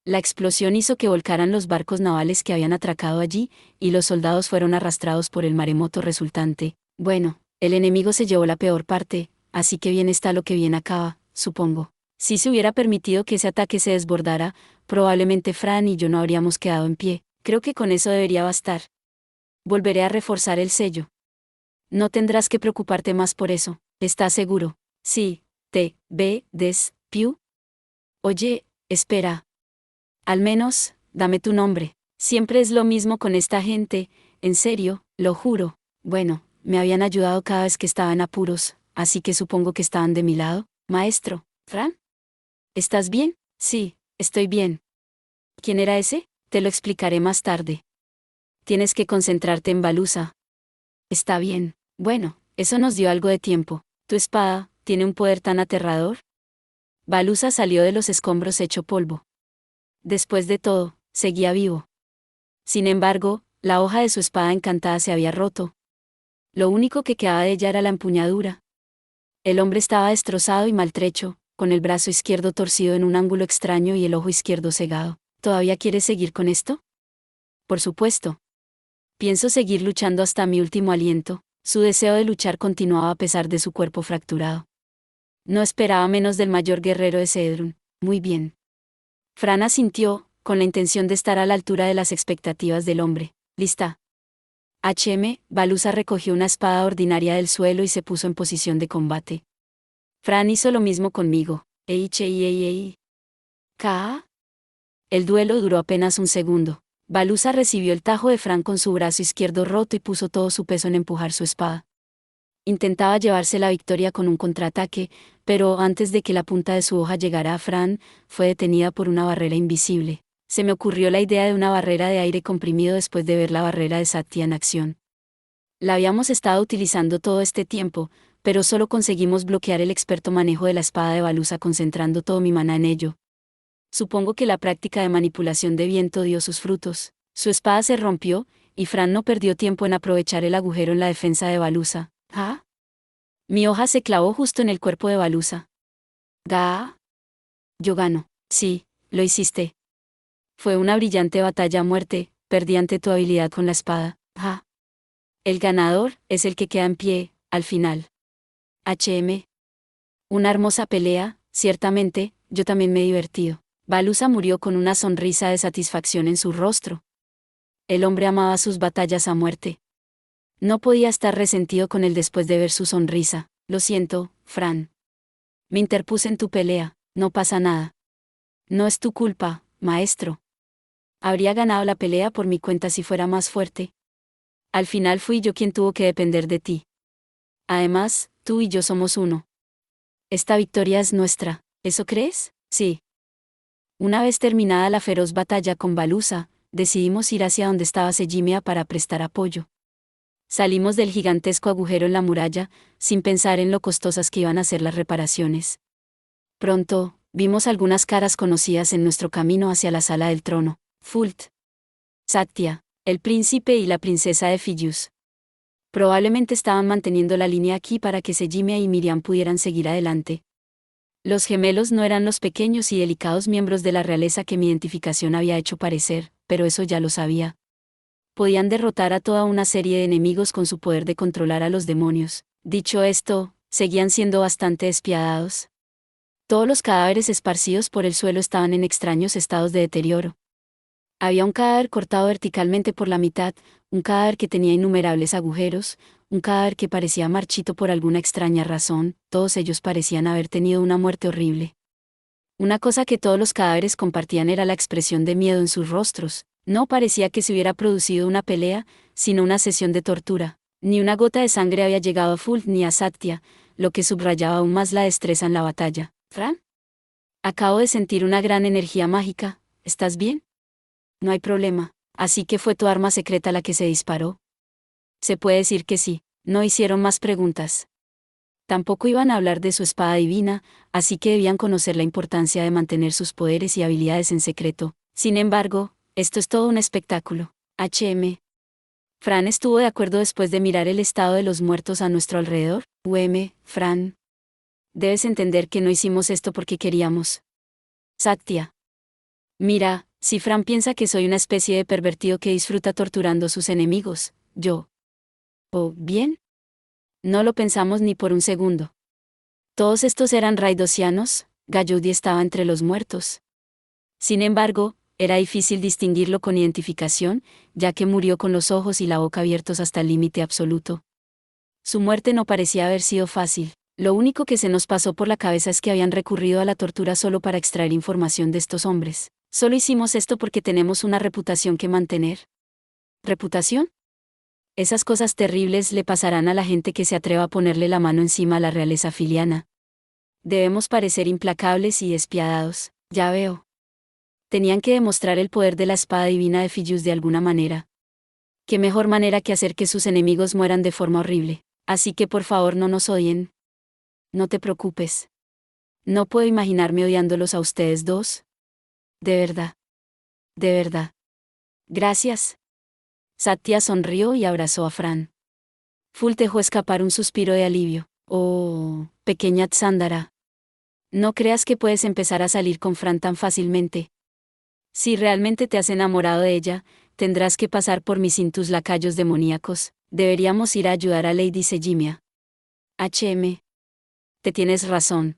A: La explosión hizo que volcaran los barcos navales que habían atracado allí, y los soldados fueron arrastrados por el maremoto resultante. Bueno, el enemigo se llevó la peor parte, así que bien está lo que bien acaba, supongo. Si se hubiera permitido que ese ataque se desbordara, probablemente Fran y yo no habríamos quedado en pie. Creo que con eso debería bastar. Volveré a reforzar el sello. No tendrás que preocuparte más por eso, ¿estás seguro? Sí, Piu. Oye, espera. Al menos, dame tu nombre. Siempre es lo mismo con esta gente, en serio, lo juro. Bueno, me habían ayudado cada vez que estaba en apuros, así que supongo que estaban de mi lado. Maestro, ¿Fran? ¿Estás bien? Sí, estoy bien. ¿Quién era ese? Te lo explicaré más tarde. Tienes que concentrarte en Baluza. Está bien. Bueno, eso nos dio algo de tiempo. ¿Tu espada tiene un poder tan aterrador? Baluza salió de los escombros hecho polvo. Después de todo, seguía vivo. Sin embargo, la hoja de su espada encantada se había roto. Lo único que quedaba de ella era la empuñadura. El hombre estaba destrozado y maltrecho, con el brazo izquierdo torcido en un ángulo extraño y el ojo izquierdo cegado. ¿Todavía quieres seguir con esto? Por supuesto. Pienso seguir luchando hasta mi último aliento. Su deseo de luchar continuaba a pesar de su cuerpo fracturado. No esperaba menos del mayor guerrero de Cedrún. Muy bien. Fran asintió, con la intención de estar a la altura de las expectativas del hombre. ¿Lista? Baluza recogió una espada ordinaria del suelo y se puso en posición de combate. Fran hizo lo mismo conmigo. K. El duelo duró apenas un segundo. Baluza recibió el tajo de Fran con su brazo izquierdo roto y puso todo su peso en empujar su espada. Intentaba llevarse la victoria con un contraataque, pero antes de que la punta de su hoja llegara a Fran, fue detenida por una barrera invisible. Se me ocurrió la idea de una barrera de aire comprimido después de ver la barrera de Satya en acción. La habíamos estado utilizando todo este tiempo, pero solo conseguimos bloquear el experto manejo de la espada de Baluza concentrando todo mi maná en ello. Supongo que la práctica de manipulación de viento dio sus frutos. Su espada se rompió, y Fran no perdió tiempo en aprovechar el agujero en la defensa de Baluza. ¿Ah? Mi hoja se clavó justo en el cuerpo de Baluza. ¿Ga? Yo gano. Sí, lo hiciste. Fue una brillante batalla a muerte, perdí ante tu habilidad con la espada. ¿Ah? El ganador es el que queda en pie, al final. Una hermosa pelea, ciertamente, yo también me he divertido. Baluza murió con una sonrisa de satisfacción en su rostro. El hombre amaba sus batallas a muerte. No podía estar resentido con él después de ver su sonrisa. Lo siento, Fran. Me interpuse en tu pelea, no pasa nada. No es tu culpa, maestro. Habría ganado la pelea por mi cuenta si fuera más fuerte. Al final fui yo quien tuvo que depender de ti. Además, tú y yo somos uno. Esta victoria es nuestra, ¿eso crees? Sí. Una vez terminada la feroz batalla con Balusa, decidimos ir hacia donde estaba Sejimia para prestar apoyo. Salimos del gigantesco agujero en la muralla, sin pensar en lo costosas que iban a ser las reparaciones. Pronto, vimos algunas caras conocidas en nuestro camino hacia la sala del trono. Fult, Satya, el príncipe y la princesa de Fiyus. Probablemente estaban manteniendo la línea aquí para que Sejimia y Miriam pudieran seguir adelante. Los gemelos no eran los pequeños y delicados miembros de la realeza que mi identificación había hecho parecer, pero eso ya lo sabía. Podían derrotar a toda una serie de enemigos con su poder de controlar a los demonios. Dicho esto, seguían siendo bastante despiadados. Todos los cadáveres esparcidos por el suelo estaban en extraños estados de deterioro. Había un cadáver cortado verticalmente por la mitad, un cadáver que tenía innumerables agujeros, un cadáver que parecía marchito por alguna extraña razón, todos ellos parecían haber tenido una muerte horrible. Una cosa que todos los cadáveres compartían era la expresión de miedo en sus rostros. No parecía que se hubiera producido una pelea, sino una sesión de tortura. Ni una gota de sangre había llegado a Fult ni a Satya, lo que subrayaba aún más la destreza en la batalla. ¿Fran? Acabo de sentir una gran energía mágica, ¿estás bien? No hay problema. ¿Así que fue tu arma secreta la que se disparó? Se puede decir que sí. No hicieron más preguntas. Tampoco iban a hablar de su espada divina, así que debían conocer la importancia de mantener sus poderes y habilidades en secreto. Sin embargo, esto es todo un espectáculo. Fran estuvo de acuerdo después de mirar el estado de los muertos a nuestro alrededor. Fran. Debes entender que no hicimos esto porque queríamos. Satya. Mira, si Fran piensa que soy una especie de pervertido que disfruta torturando a sus enemigos, yo. ¿Oh, bien? No lo pensamos ni por un segundo. Todos estos eran raidosianos, Galludi estaba entre los muertos. Sin embargo, era difícil distinguirlo con identificación, ya que murió con los ojos y la boca abiertos hasta el límite absoluto. Su muerte no parecía haber sido fácil. Lo único que se nos pasó por la cabeza es que habían recurrido a la tortura solo para extraer información de estos hombres. Solo hicimos esto porque tenemos una reputación que mantener. ¿Reputación? Esas cosas terribles le pasarán a la gente que se atreva a ponerle la mano encima a la realeza filiana. Debemos parecer implacables y despiadados, ya veo. Tenían que demostrar el poder de la espada divina de Fiyus de alguna manera. ¿Qué mejor manera que hacer que sus enemigos mueran de forma horrible? Así que por favor no nos odien. No te preocupes. No puedo imaginarme odiándolos a ustedes dos. De verdad. De verdad. Gracias. Satya sonrió y abrazó a Fran. Fult dejó escapar un suspiro de alivio. Oh, pequeña Tsándara. No creas que puedes empezar a salir con Fran tan fácilmente. Si realmente te has enamorado de ella, tendrás que pasar por mis cintus lacayos demoníacos. Deberíamos ir a ayudar a Lady Sejimia. Te tienes razón.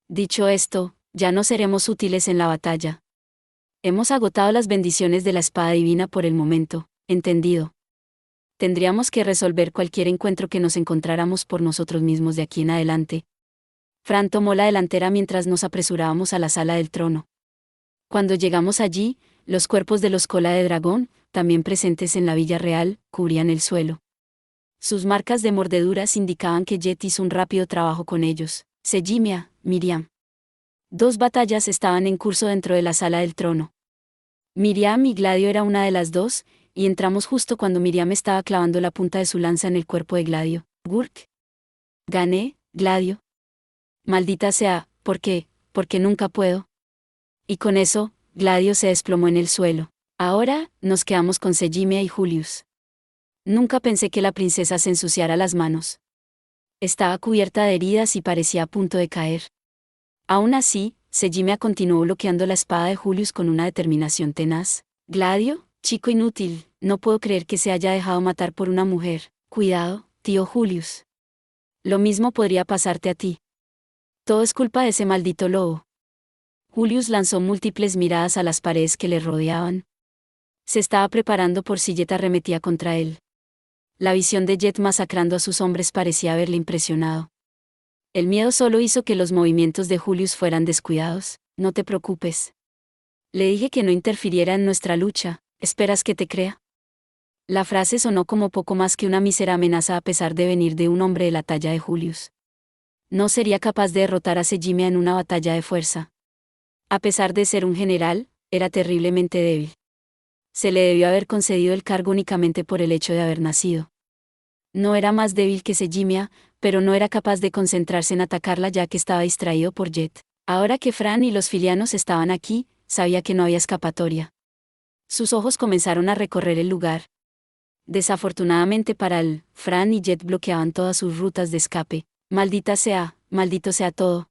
A: Dicho esto, ya no seremos útiles en la batalla. Hemos agotado las bendiciones de la espada divina por el momento, entendido. Tendríamos que resolver cualquier encuentro que nos encontráramos por nosotros mismos de aquí en adelante. Fran tomó la delantera mientras nos apresurábamos a la sala del trono. Cuando llegamos allí, los cuerpos de los cola de dragón, también presentes en la villa real, cubrían el suelo. Sus marcas de mordeduras indicaban que Jet hizo un rápido trabajo con ellos. Sejimia, Miriam. 2 batallas estaban en curso dentro de la sala del trono. Miriam y Gladio era una de las dos, y entramos justo cuando Miriam estaba clavando la punta de su lanza en el cuerpo de Gladio. Gurk. Gané, Gladio. Maldita sea, ¿por qué? Porque nunca puedo. Y con eso, Gladio se desplomó en el suelo. Ahora, nos quedamos con Sejimia y Julius. Nunca pensé que la princesa se ensuciara las manos. Estaba cubierta de heridas y parecía a punto de caer. Aún así, Sejimia continuó bloqueando la espada de Julius con una determinación tenaz. Gladio, chico inútil, no puedo creer que se haya dejado matar por una mujer. Cuidado, tío Julius. Lo mismo podría pasarte a ti. Todo es culpa de ese maldito lobo. Julius lanzó múltiples miradas a las paredes que le rodeaban. Se estaba preparando por si Jet arremetía contra él. La visión de Jet masacrando a sus hombres parecía haberle impresionado. El miedo solo hizo que los movimientos de Julius fueran descuidados. No te preocupes. Le dije que no interfiriera en nuestra lucha. ¿Esperas que te crea? La frase sonó como poco más que una mísera amenaza a pesar de venir de un hombre de la talla de Julius. No sería capaz de derrotar a Sejimia en una batalla de fuerza. A pesar de ser un general, era terriblemente débil. Se le debió haber concedido el cargo únicamente por el hecho de haber nacido. No era más débil que Sejimia, pero no era capaz de concentrarse en atacarla ya que estaba distraído por Jet. Ahora que Fran y los filianos estaban aquí, sabía que no había escapatoria. Sus ojos comenzaron a recorrer el lugar. Desafortunadamente para él, Fran y Jet bloqueaban todas sus rutas de escape. Maldita sea, maldito sea todo.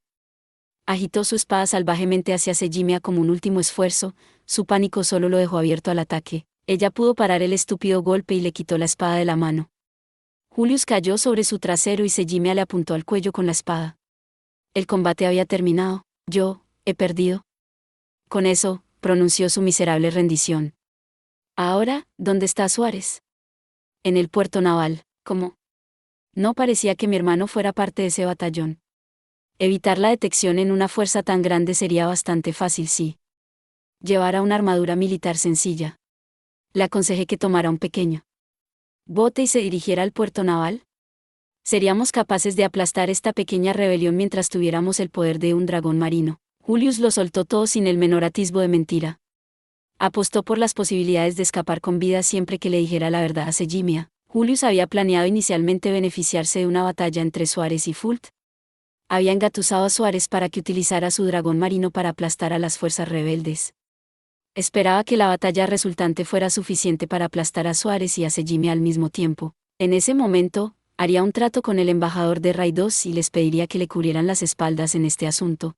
A: Agitó su espada salvajemente hacia Sejimia como un último esfuerzo, su pánico solo lo dejó abierto al ataque. Ella pudo parar el estúpido golpe y le quitó la espada de la mano. Julius cayó sobre su trasero y Sejimia le apuntó al cuello con la espada. El combate había terminado. Yo, he perdido. Con eso, pronunció su miserable rendición. Ahora, ¿dónde está Suárez? En el puerto naval. ¿Cómo? No parecía que mi hermano fuera parte de ese batallón. Evitar la detección en una fuerza tan grande sería bastante fácil si llevara una armadura militar sencilla. Le aconsejé que tomara un pequeño bote y se dirigiera al puerto naval. Seríamos capaces de aplastar esta pequeña rebelión mientras tuviéramos el poder de un dragón marino. Julius lo soltó todo sin el menor atisbo de mentira. Apostó por las posibilidades de escapar con vida siempre que le dijera la verdad a Sejimia. Julius había planeado inicialmente beneficiarse de una batalla entre Suárez y Fult. Había engatusado a Suárez para que utilizara su dragón marino para aplastar a las fuerzas rebeldes. Esperaba que la batalla resultante fuera suficiente para aplastar a Suárez y a Sejimia al mismo tiempo. En ese momento, haría un trato con el embajador de Raidos y les pediría que le cubrieran las espaldas en este asunto.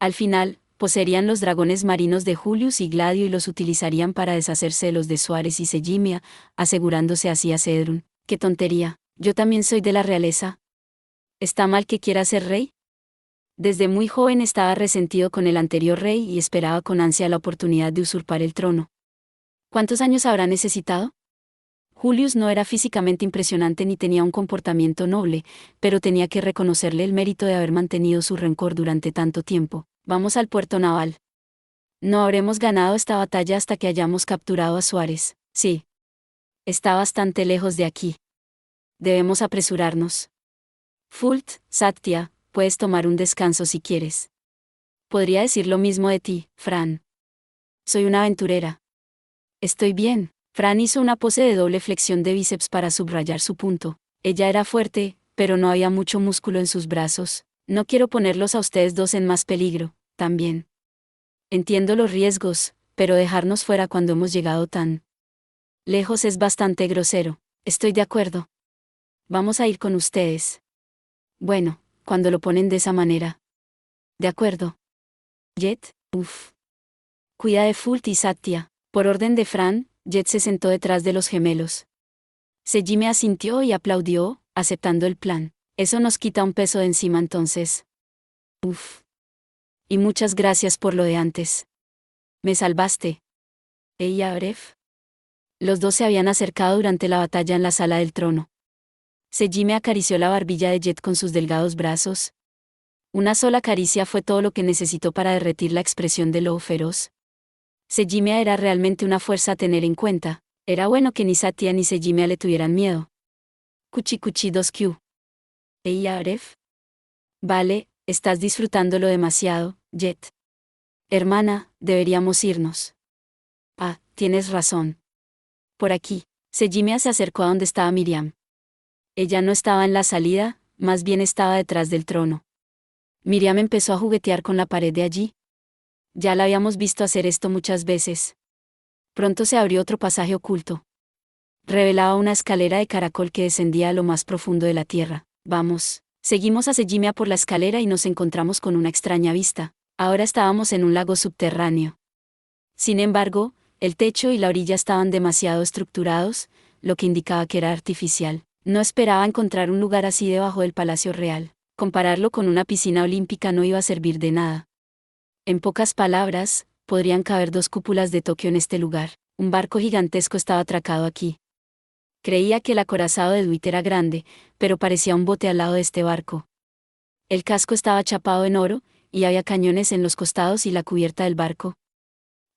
A: Al final, poseerían los dragones marinos de Julius y Gladio y los utilizarían para deshacerse de los de Suárez y Sejimia, asegurándose así a Cedrún. ¡Qué tontería! Yo también soy de la realeza. ¿Está mal que quiera ser rey? Desde muy joven estaba resentido con el anterior rey y esperaba con ansia la oportunidad de usurpar el trono. ¿Cuántos años habrá necesitado? Julius no era físicamente impresionante ni tenía un comportamiento noble, pero tenía que reconocerle el mérito de haber mantenido su rencor durante tanto tiempo. Vamos al puerto naval. No habremos ganado esta batalla hasta que hayamos capturado a Suárez. Sí. Está bastante lejos de aquí. Debemos apresurarnos. Fult, Satya, puedes tomar un descanso si quieres. Podría decir lo mismo de ti, Fran. Soy una aventurera. Estoy bien. Fran hizo una pose de doble flexión de bíceps para subrayar su punto. Ella era fuerte, pero no había mucho músculo en sus brazos. No quiero ponerlos a ustedes dos en más peligro, también. Entiendo los riesgos, pero dejarnos fuera cuando hemos llegado tan lejos es bastante grosero. Estoy de acuerdo. Vamos a ir con ustedes. Bueno, cuando lo ponen de esa manera. De acuerdo. Jet, uff. Cuida de Fult y Satya. Por orden de Fran, Jet se sentó detrás de los gemelos. Sejimia asintió y aplaudió, aceptando el plan. Eso nos quita un peso de encima entonces. Uf. Y muchas gracias por lo de antes. Me salvaste. Ella, Bref. Los dos se habían acercado durante la batalla en la sala del trono. Sejimia acarició la barbilla de Jet con sus delgados brazos. Una sola caricia fue todo lo que necesitó para derretir la expresión del lobo feroz. Sejimia era realmente una fuerza a tener en cuenta. Era bueno que ni Satya ni Sejimia le tuvieran miedo. Cuchi cuchi 2Q. Ella, Bref. Vale, estás disfrutándolo demasiado, Jet. Hermana, deberíamos irnos. Ah, tienes razón. Por aquí. Sejimia se acercó a donde estaba Miriam. Ella no estaba en la salida, más bien estaba detrás del trono. Miriam empezó a juguetear con la pared de allí. Ya la habíamos visto hacer esto muchas veces. Pronto se abrió otro pasaje oculto. Revelaba una escalera de caracol que descendía a lo más profundo de la tierra. Vamos. Seguimos a Sejimia por la escalera y nos encontramos con una extraña vista. Ahora estábamos en un lago subterráneo. Sin embargo, el techo y la orilla estaban demasiado estructurados, lo que indicaba que era artificial. No esperaba encontrar un lugar así debajo del Palacio Real. Compararlo con una piscina olímpica no iba a servir de nada. En pocas palabras, podrían caber 2 cúpulas de Tokio en este lugar. Un barco gigantesco estaba atracado aquí. Creía que el acorazado de Dwight era grande, pero parecía un bote al lado de este barco. El casco estaba chapado en oro, y había cañones en los costados y la cubierta del barco.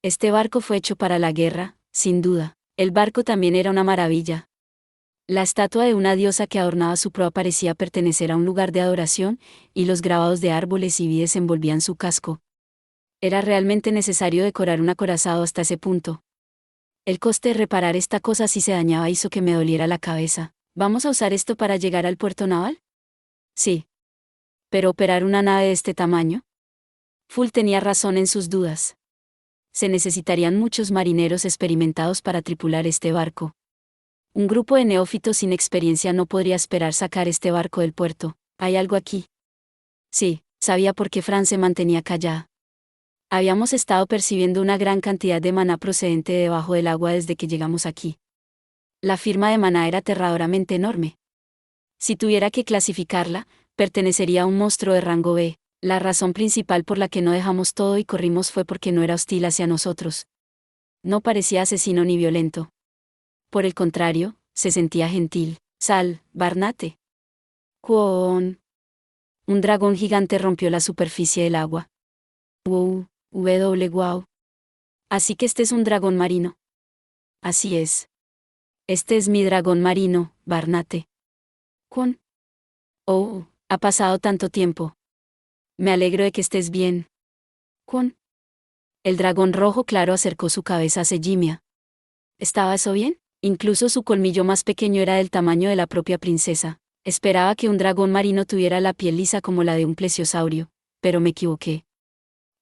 A: Este barco fue hecho para la guerra, sin duda. El barco también era una maravilla. La estatua de una diosa que adornaba su proa parecía pertenecer a un lugar de adoración, y los grabados de árboles y vides envolvían su casco. Era realmente necesario decorar un acorazado hasta ese punto. El coste de reparar esta cosa si se dañaba hizo que me doliera la cabeza. ¿Vamos a usar esto para llegar al puerto naval? Sí. ¿Pero operar una nave de este tamaño? Full tenía razón en sus dudas. Se necesitarían muchos marineros experimentados para tripular este barco. Un grupo de neófitos sin experiencia no podría esperar sacar este barco del puerto. ¿Hay algo aquí? Sí, sabía por qué Fran se mantenía callada. Habíamos estado percibiendo una gran cantidad de maná procedente de debajo del agua desde que llegamos aquí. La firma de maná era aterradoramente enorme. Si tuviera que clasificarla, pertenecería a un monstruo de rango B. La razón principal por la que no dejamos todo y corrimos fue porque no era hostil hacia nosotros. No parecía asesino ni violento. Por el contrario, se sentía gentil. Sal, Barnate. Cuón. Un dragón gigante rompió la superficie del agua. Wow. Así que este es un dragón marino. Así es. Este es mi dragón marino, Barnate. Cuón. Oh, ha pasado tanto tiempo. Me alegro de que estés bien. Cuón. El dragón rojo claro acercó su cabeza a Sejimia. ¿Estaba eso bien? Incluso su colmillo más pequeño era del tamaño de la propia princesa. Esperaba que un dragón marino tuviera la piel lisa como la de un plesiosaurio, pero me equivoqué.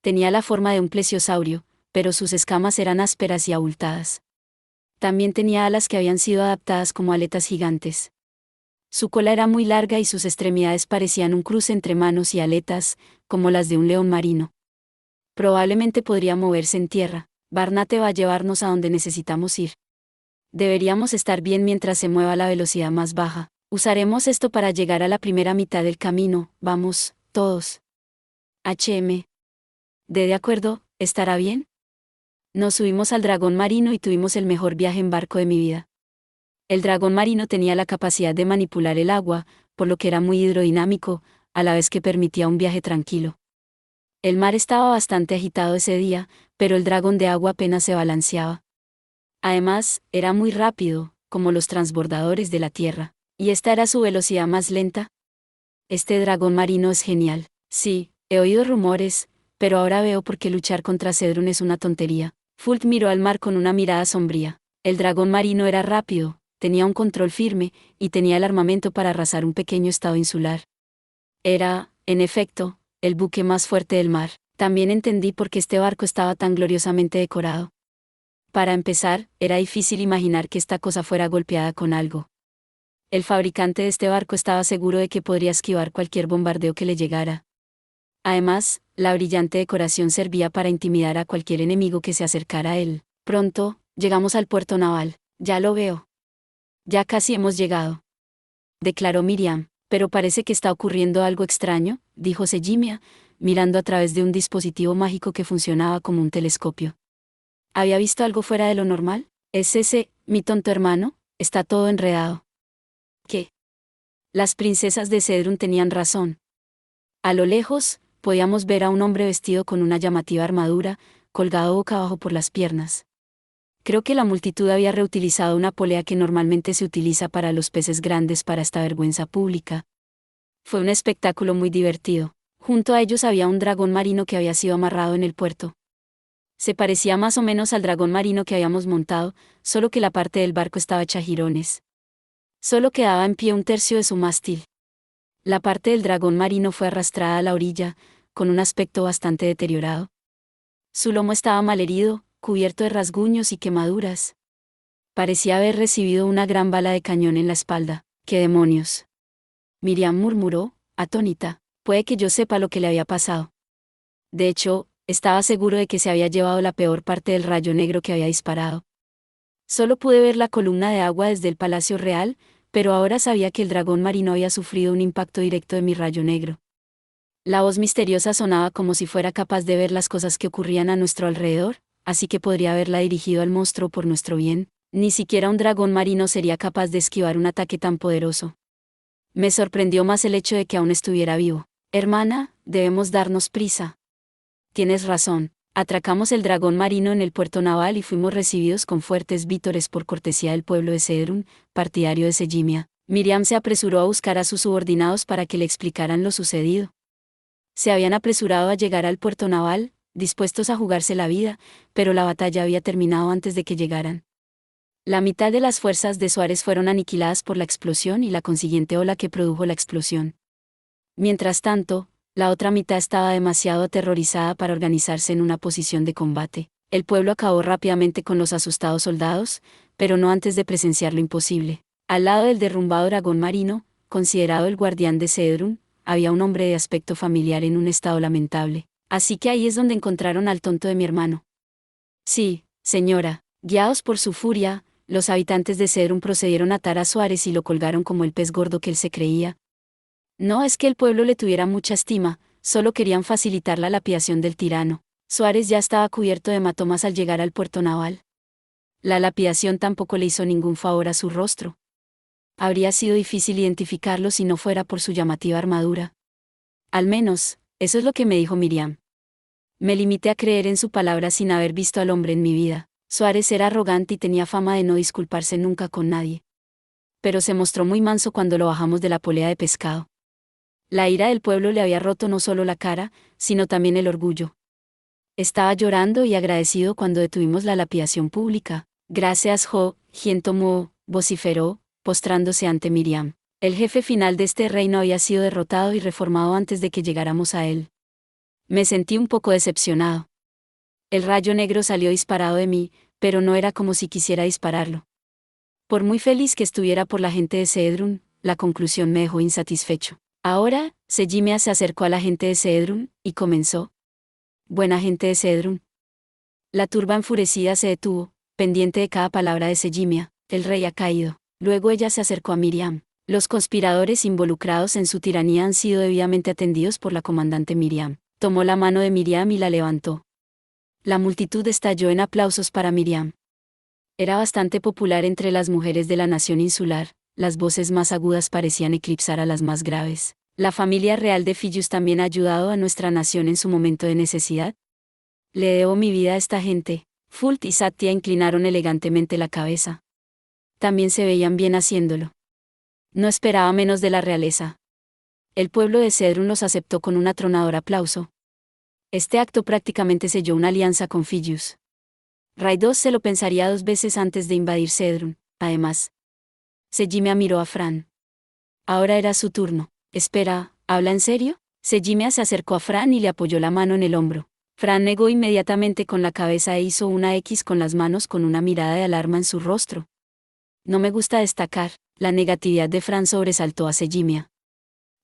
A: Tenía la forma de un plesiosaurio, pero sus escamas eran ásperas y abultadas. También tenía alas que habían sido adaptadas como aletas gigantes. Su cola era muy larga y sus extremidades parecían un cruce entre manos y aletas, como las de un león marino. Probablemente podría moverse en tierra. Barnate va a llevarnos a donde necesitamos ir. Deberíamos estar bien mientras se mueva a la velocidad más baja. Usaremos esto para llegar a la primera mitad del camino. Vamos, todos. De acuerdo, ¿estará bien? Nos subimos al dragón marino y tuvimos el mejor viaje en barco de mi vida. El dragón marino tenía la capacidad de manipular el agua, por lo que era muy hidrodinámico, a la vez que permitía un viaje tranquilo. El mar estaba bastante agitado ese día, pero el dragón de agua apenas se balanceaba. Además, era muy rápido, como los transbordadores de la Tierra. ¿Y esta era su velocidad más lenta? Este dragón marino es genial. Sí, he oído rumores, pero ahora veo por qué luchar contra Cedrún es una tontería. Fult miró al mar con una mirada sombría. El dragón marino era rápido, tenía un control firme, y tenía el armamento para arrasar un pequeño estado insular. Era, en efecto, el buque más fuerte del mar. También entendí por qué este barco estaba tan gloriosamente decorado. Para empezar, era difícil imaginar que esta cosa fuera golpeada con algo. El fabricante de este barco estaba seguro de que podría esquivar cualquier bombardeo que le llegara. Además, la brillante decoración servía para intimidar a cualquier enemigo que se acercara a él. Pronto, llegamos al puerto naval. Ya lo veo. Ya casi hemos llegado. Declaró Miriam, pero parece que está ocurriendo algo extraño, dijo Sejimia, mirando a través de un dispositivo mágico que funcionaba como un telescopio. ¿Había visto algo fuera de lo normal? ¿Es ese, mi tonto hermano? Está todo enredado. ¿Qué? Las princesas de Cedrún tenían razón. A lo lejos, podíamos ver a un hombre vestido con una llamativa armadura, colgado boca abajo por las piernas. Creo que la multitud había reutilizado una polea que normalmente se utiliza para los peces grandes para esta vergüenza pública. Fue un espectáculo muy divertido. Junto a ellos había un dragón marino que había sido amarrado en el puerto. Se parecía más o menos al dragón marino que habíamos montado, solo que la parte del barco estaba hecha jirones. Solo quedaba en pie un tercio de su mástil. La parte del dragón marino fue arrastrada a la orilla, con un aspecto bastante deteriorado. Su lomo estaba malherido, cubierto de rasguños y quemaduras. Parecía haber recibido una gran bala de cañón en la espalda. ¡Qué demonios! Miriam murmuró, atónita. Puede que yo sepa lo que le había pasado. De hecho, estaba seguro de que se había llevado la peor parte del rayo negro que había disparado. Solo pude ver la columna de agua desde el Palacio Real, pero ahora sabía que el dragón marino había sufrido un impacto directo de mi rayo negro. La voz misteriosa sonaba como si fuera capaz de ver las cosas que ocurrían a nuestro alrededor, así que podría haberla dirigido al monstruo por nuestro bien. Ni siquiera un dragón marino sería capaz de esquivar un ataque tan poderoso. Me sorprendió más el hecho de que aún estuviera vivo. Hermana, debemos darnos prisa. Tienes razón, Atracamos el dragón marino en el puerto naval y fuimos recibidos con fuertes vítores por cortesía del pueblo de Cedrún, partidario de Sejimia. Miriam se apresuró a buscar a sus subordinados para que le explicaran lo sucedido. Se habían apresurado a llegar al puerto naval, dispuestos a jugarse la vida, pero la batalla había terminado antes de que llegaran. La mitad de las fuerzas de Suárez fueron aniquiladas por la explosión y la consiguiente ola que produjo la explosión. Mientras tanto, la otra mitad estaba demasiado aterrorizada para organizarse en una posición de combate. El pueblo acabó rápidamente con los asustados soldados, pero no antes de presenciar lo imposible. Al lado del derrumbado dragón marino, considerado el guardián de Cedrún, había un hombre de aspecto familiar en un estado lamentable. Así que ahí es donde encontraron al tonto de mi hermano. Sí, señora. Guiados por su furia, los habitantes de Cedrún procedieron a atar a Suárez y lo colgaron como el pez gordo que él se creía. No es que el pueblo le tuviera mucha estima, solo querían facilitar la lapidación del tirano. Suárez ya estaba cubierto de hematomas al llegar al puerto naval. La lapidación tampoco le hizo ningún favor a su rostro. Habría sido difícil identificarlo si no fuera por su llamativa armadura. Al menos, eso es lo que me dijo Miriam. Me limité a creer en su palabra sin haber visto al hombre en mi vida. Suárez era arrogante y tenía fama de no disculparse nunca con nadie. Pero se mostró muy manso cuando lo bajamos de la polea de pescado. La ira del pueblo le había roto no solo la cara, sino también el orgullo. Estaba llorando y agradecido cuando detuvimos la lapidación pública. Gracias, Jientomo, vociferó, postrándose ante Miriam. El jefe final de este reino había sido derrotado y reformado antes de que llegáramos a él. Me sentí un poco decepcionado. El rayo negro salió disparado de mí, pero no era como si quisiera dispararlo. Por muy feliz que estuviera por la gente de Cedrún, la conclusión me dejó insatisfecho. Ahora, Sejimia se acercó a la gente de Cedrún, y comenzó. Buena gente de Cedrún. La turba enfurecida se detuvo, pendiente de cada palabra de Sejimia. El rey ha caído. Luego ella se acercó a Miriam. Los conspiradores involucrados en su tiranía han sido debidamente atendidos por la comandante Miriam. Tomó la mano de Miriam y la levantó. La multitud estalló en aplausos para Miriam. Era bastante popular entre las mujeres de la nación insular, las voces más agudas parecían eclipsar a las más graves. ¿La familia real de Fillus también ha ayudado a nuestra nación en su momento de necesidad? Le debo mi vida a esta gente. Fult y Satya inclinaron elegantemente la cabeza. También se veían bien haciéndolo. No esperaba menos de la realeza. El pueblo de Cedrún los aceptó con un atronador aplauso. Este acto prácticamente selló una alianza con Fillus. Raidos se lo pensaría 2 veces antes de invadir Cedrún. Además, Sejimia miró a Fran. Ahora era su turno. Espera, ¿habla en serio? Sejimia se acercó a Fran y le apoyó la mano en el hombro. Fran negó inmediatamente con la cabeza e hizo una X con las manos con una mirada de alarma en su rostro. No me gusta destacar, la negatividad de Fran sobresaltó a Sejimia.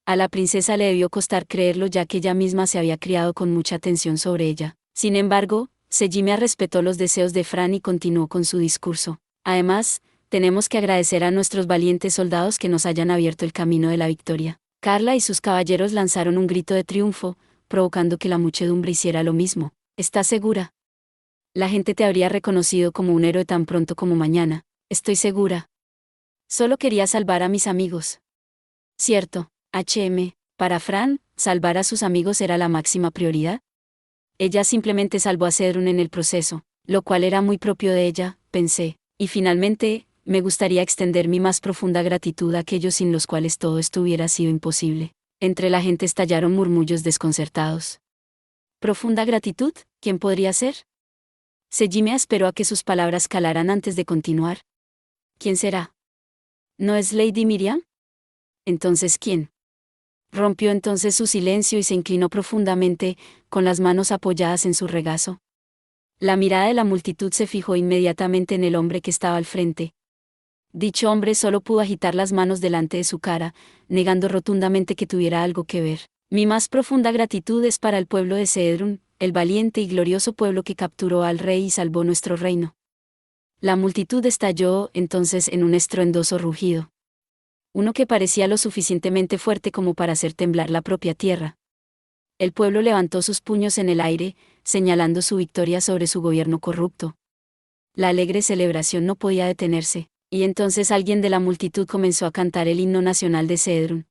A: A la princesa le debió costar creerlo ya que ella misma se había criado con mucha atención sobre ella. Sin embargo, Sejimia respetó los deseos de Fran y continuó con su discurso. Además, tenemos que agradecer a nuestros valientes soldados que nos hayan abierto el camino de la victoria. Carla y sus caballeros lanzaron un grito de triunfo, provocando que la muchedumbre hiciera lo mismo. ¿Estás segura? La gente te habría reconocido como un héroe tan pronto como mañana. Estoy segura. Solo quería salvar a mis amigos. Cierto, para Fran, salvar a sus amigos era la máxima prioridad. Ella simplemente salvó a Cedrún en el proceso, lo cual era muy propio de ella, pensé, y finalmente, me gustaría extender mi más profunda gratitud a aquellos sin los cuales todo esto hubiera sido imposible. Entre la gente estallaron murmullos desconcertados. ¿Profunda gratitud? ¿Quién podría ser? Sejimia esperó a que sus palabras calaran antes de continuar. ¿Quién será? ¿No es Lady Miriam? Entonces, ¿quién? Rompió entonces su silencio y se inclinó profundamente, con las manos apoyadas en su regazo. La mirada de la multitud se fijó inmediatamente en el hombre que estaba al frente. Dicho hombre solo pudo agitar las manos delante de su cara, negando rotundamente que tuviera algo que ver. Mi más profunda gratitud es para el pueblo de Cedrún, el valiente y glorioso pueblo que capturó al rey y salvó nuestro reino. La multitud estalló entonces en un estruendoso rugido. Uno que parecía lo suficientemente fuerte como para hacer temblar la propia tierra. El pueblo levantó sus puños en el aire, señalando su victoria sobre su gobierno corrupto. La alegre celebración no podía detenerse, y entonces alguien de la multitud comenzó a cantar el himno nacional de Cedrún.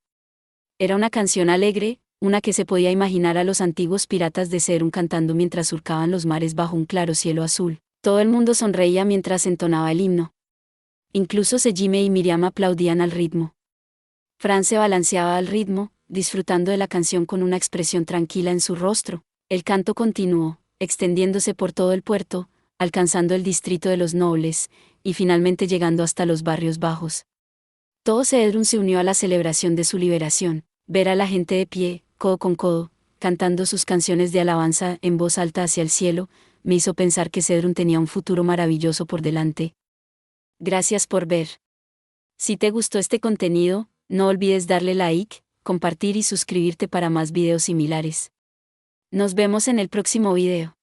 A: Era una canción alegre, una que se podía imaginar a los antiguos piratas de Cedrún cantando mientras surcaban los mares bajo un claro cielo azul. Todo el mundo sonreía mientras entonaba el himno. Incluso Sejime y Miriam aplaudían al ritmo. Fran se balanceaba al ritmo, disfrutando de la canción con una expresión tranquila en su rostro. El canto continuó, extendiéndose por todo el puerto, alcanzando el distrito de los nobles, y finalmente llegando hasta los barrios bajos. Todo Cedrún se unió a la celebración de su liberación. Ver a la gente de pie, codo con codo, cantando sus canciones de alabanza en voz alta hacia el cielo, me hizo pensar que Cedrún tenía un futuro maravilloso por delante. Gracias por ver. Si te gustó este contenido, no olvides darle like, compartir y suscribirte para más videos similares. Nos vemos en el próximo video.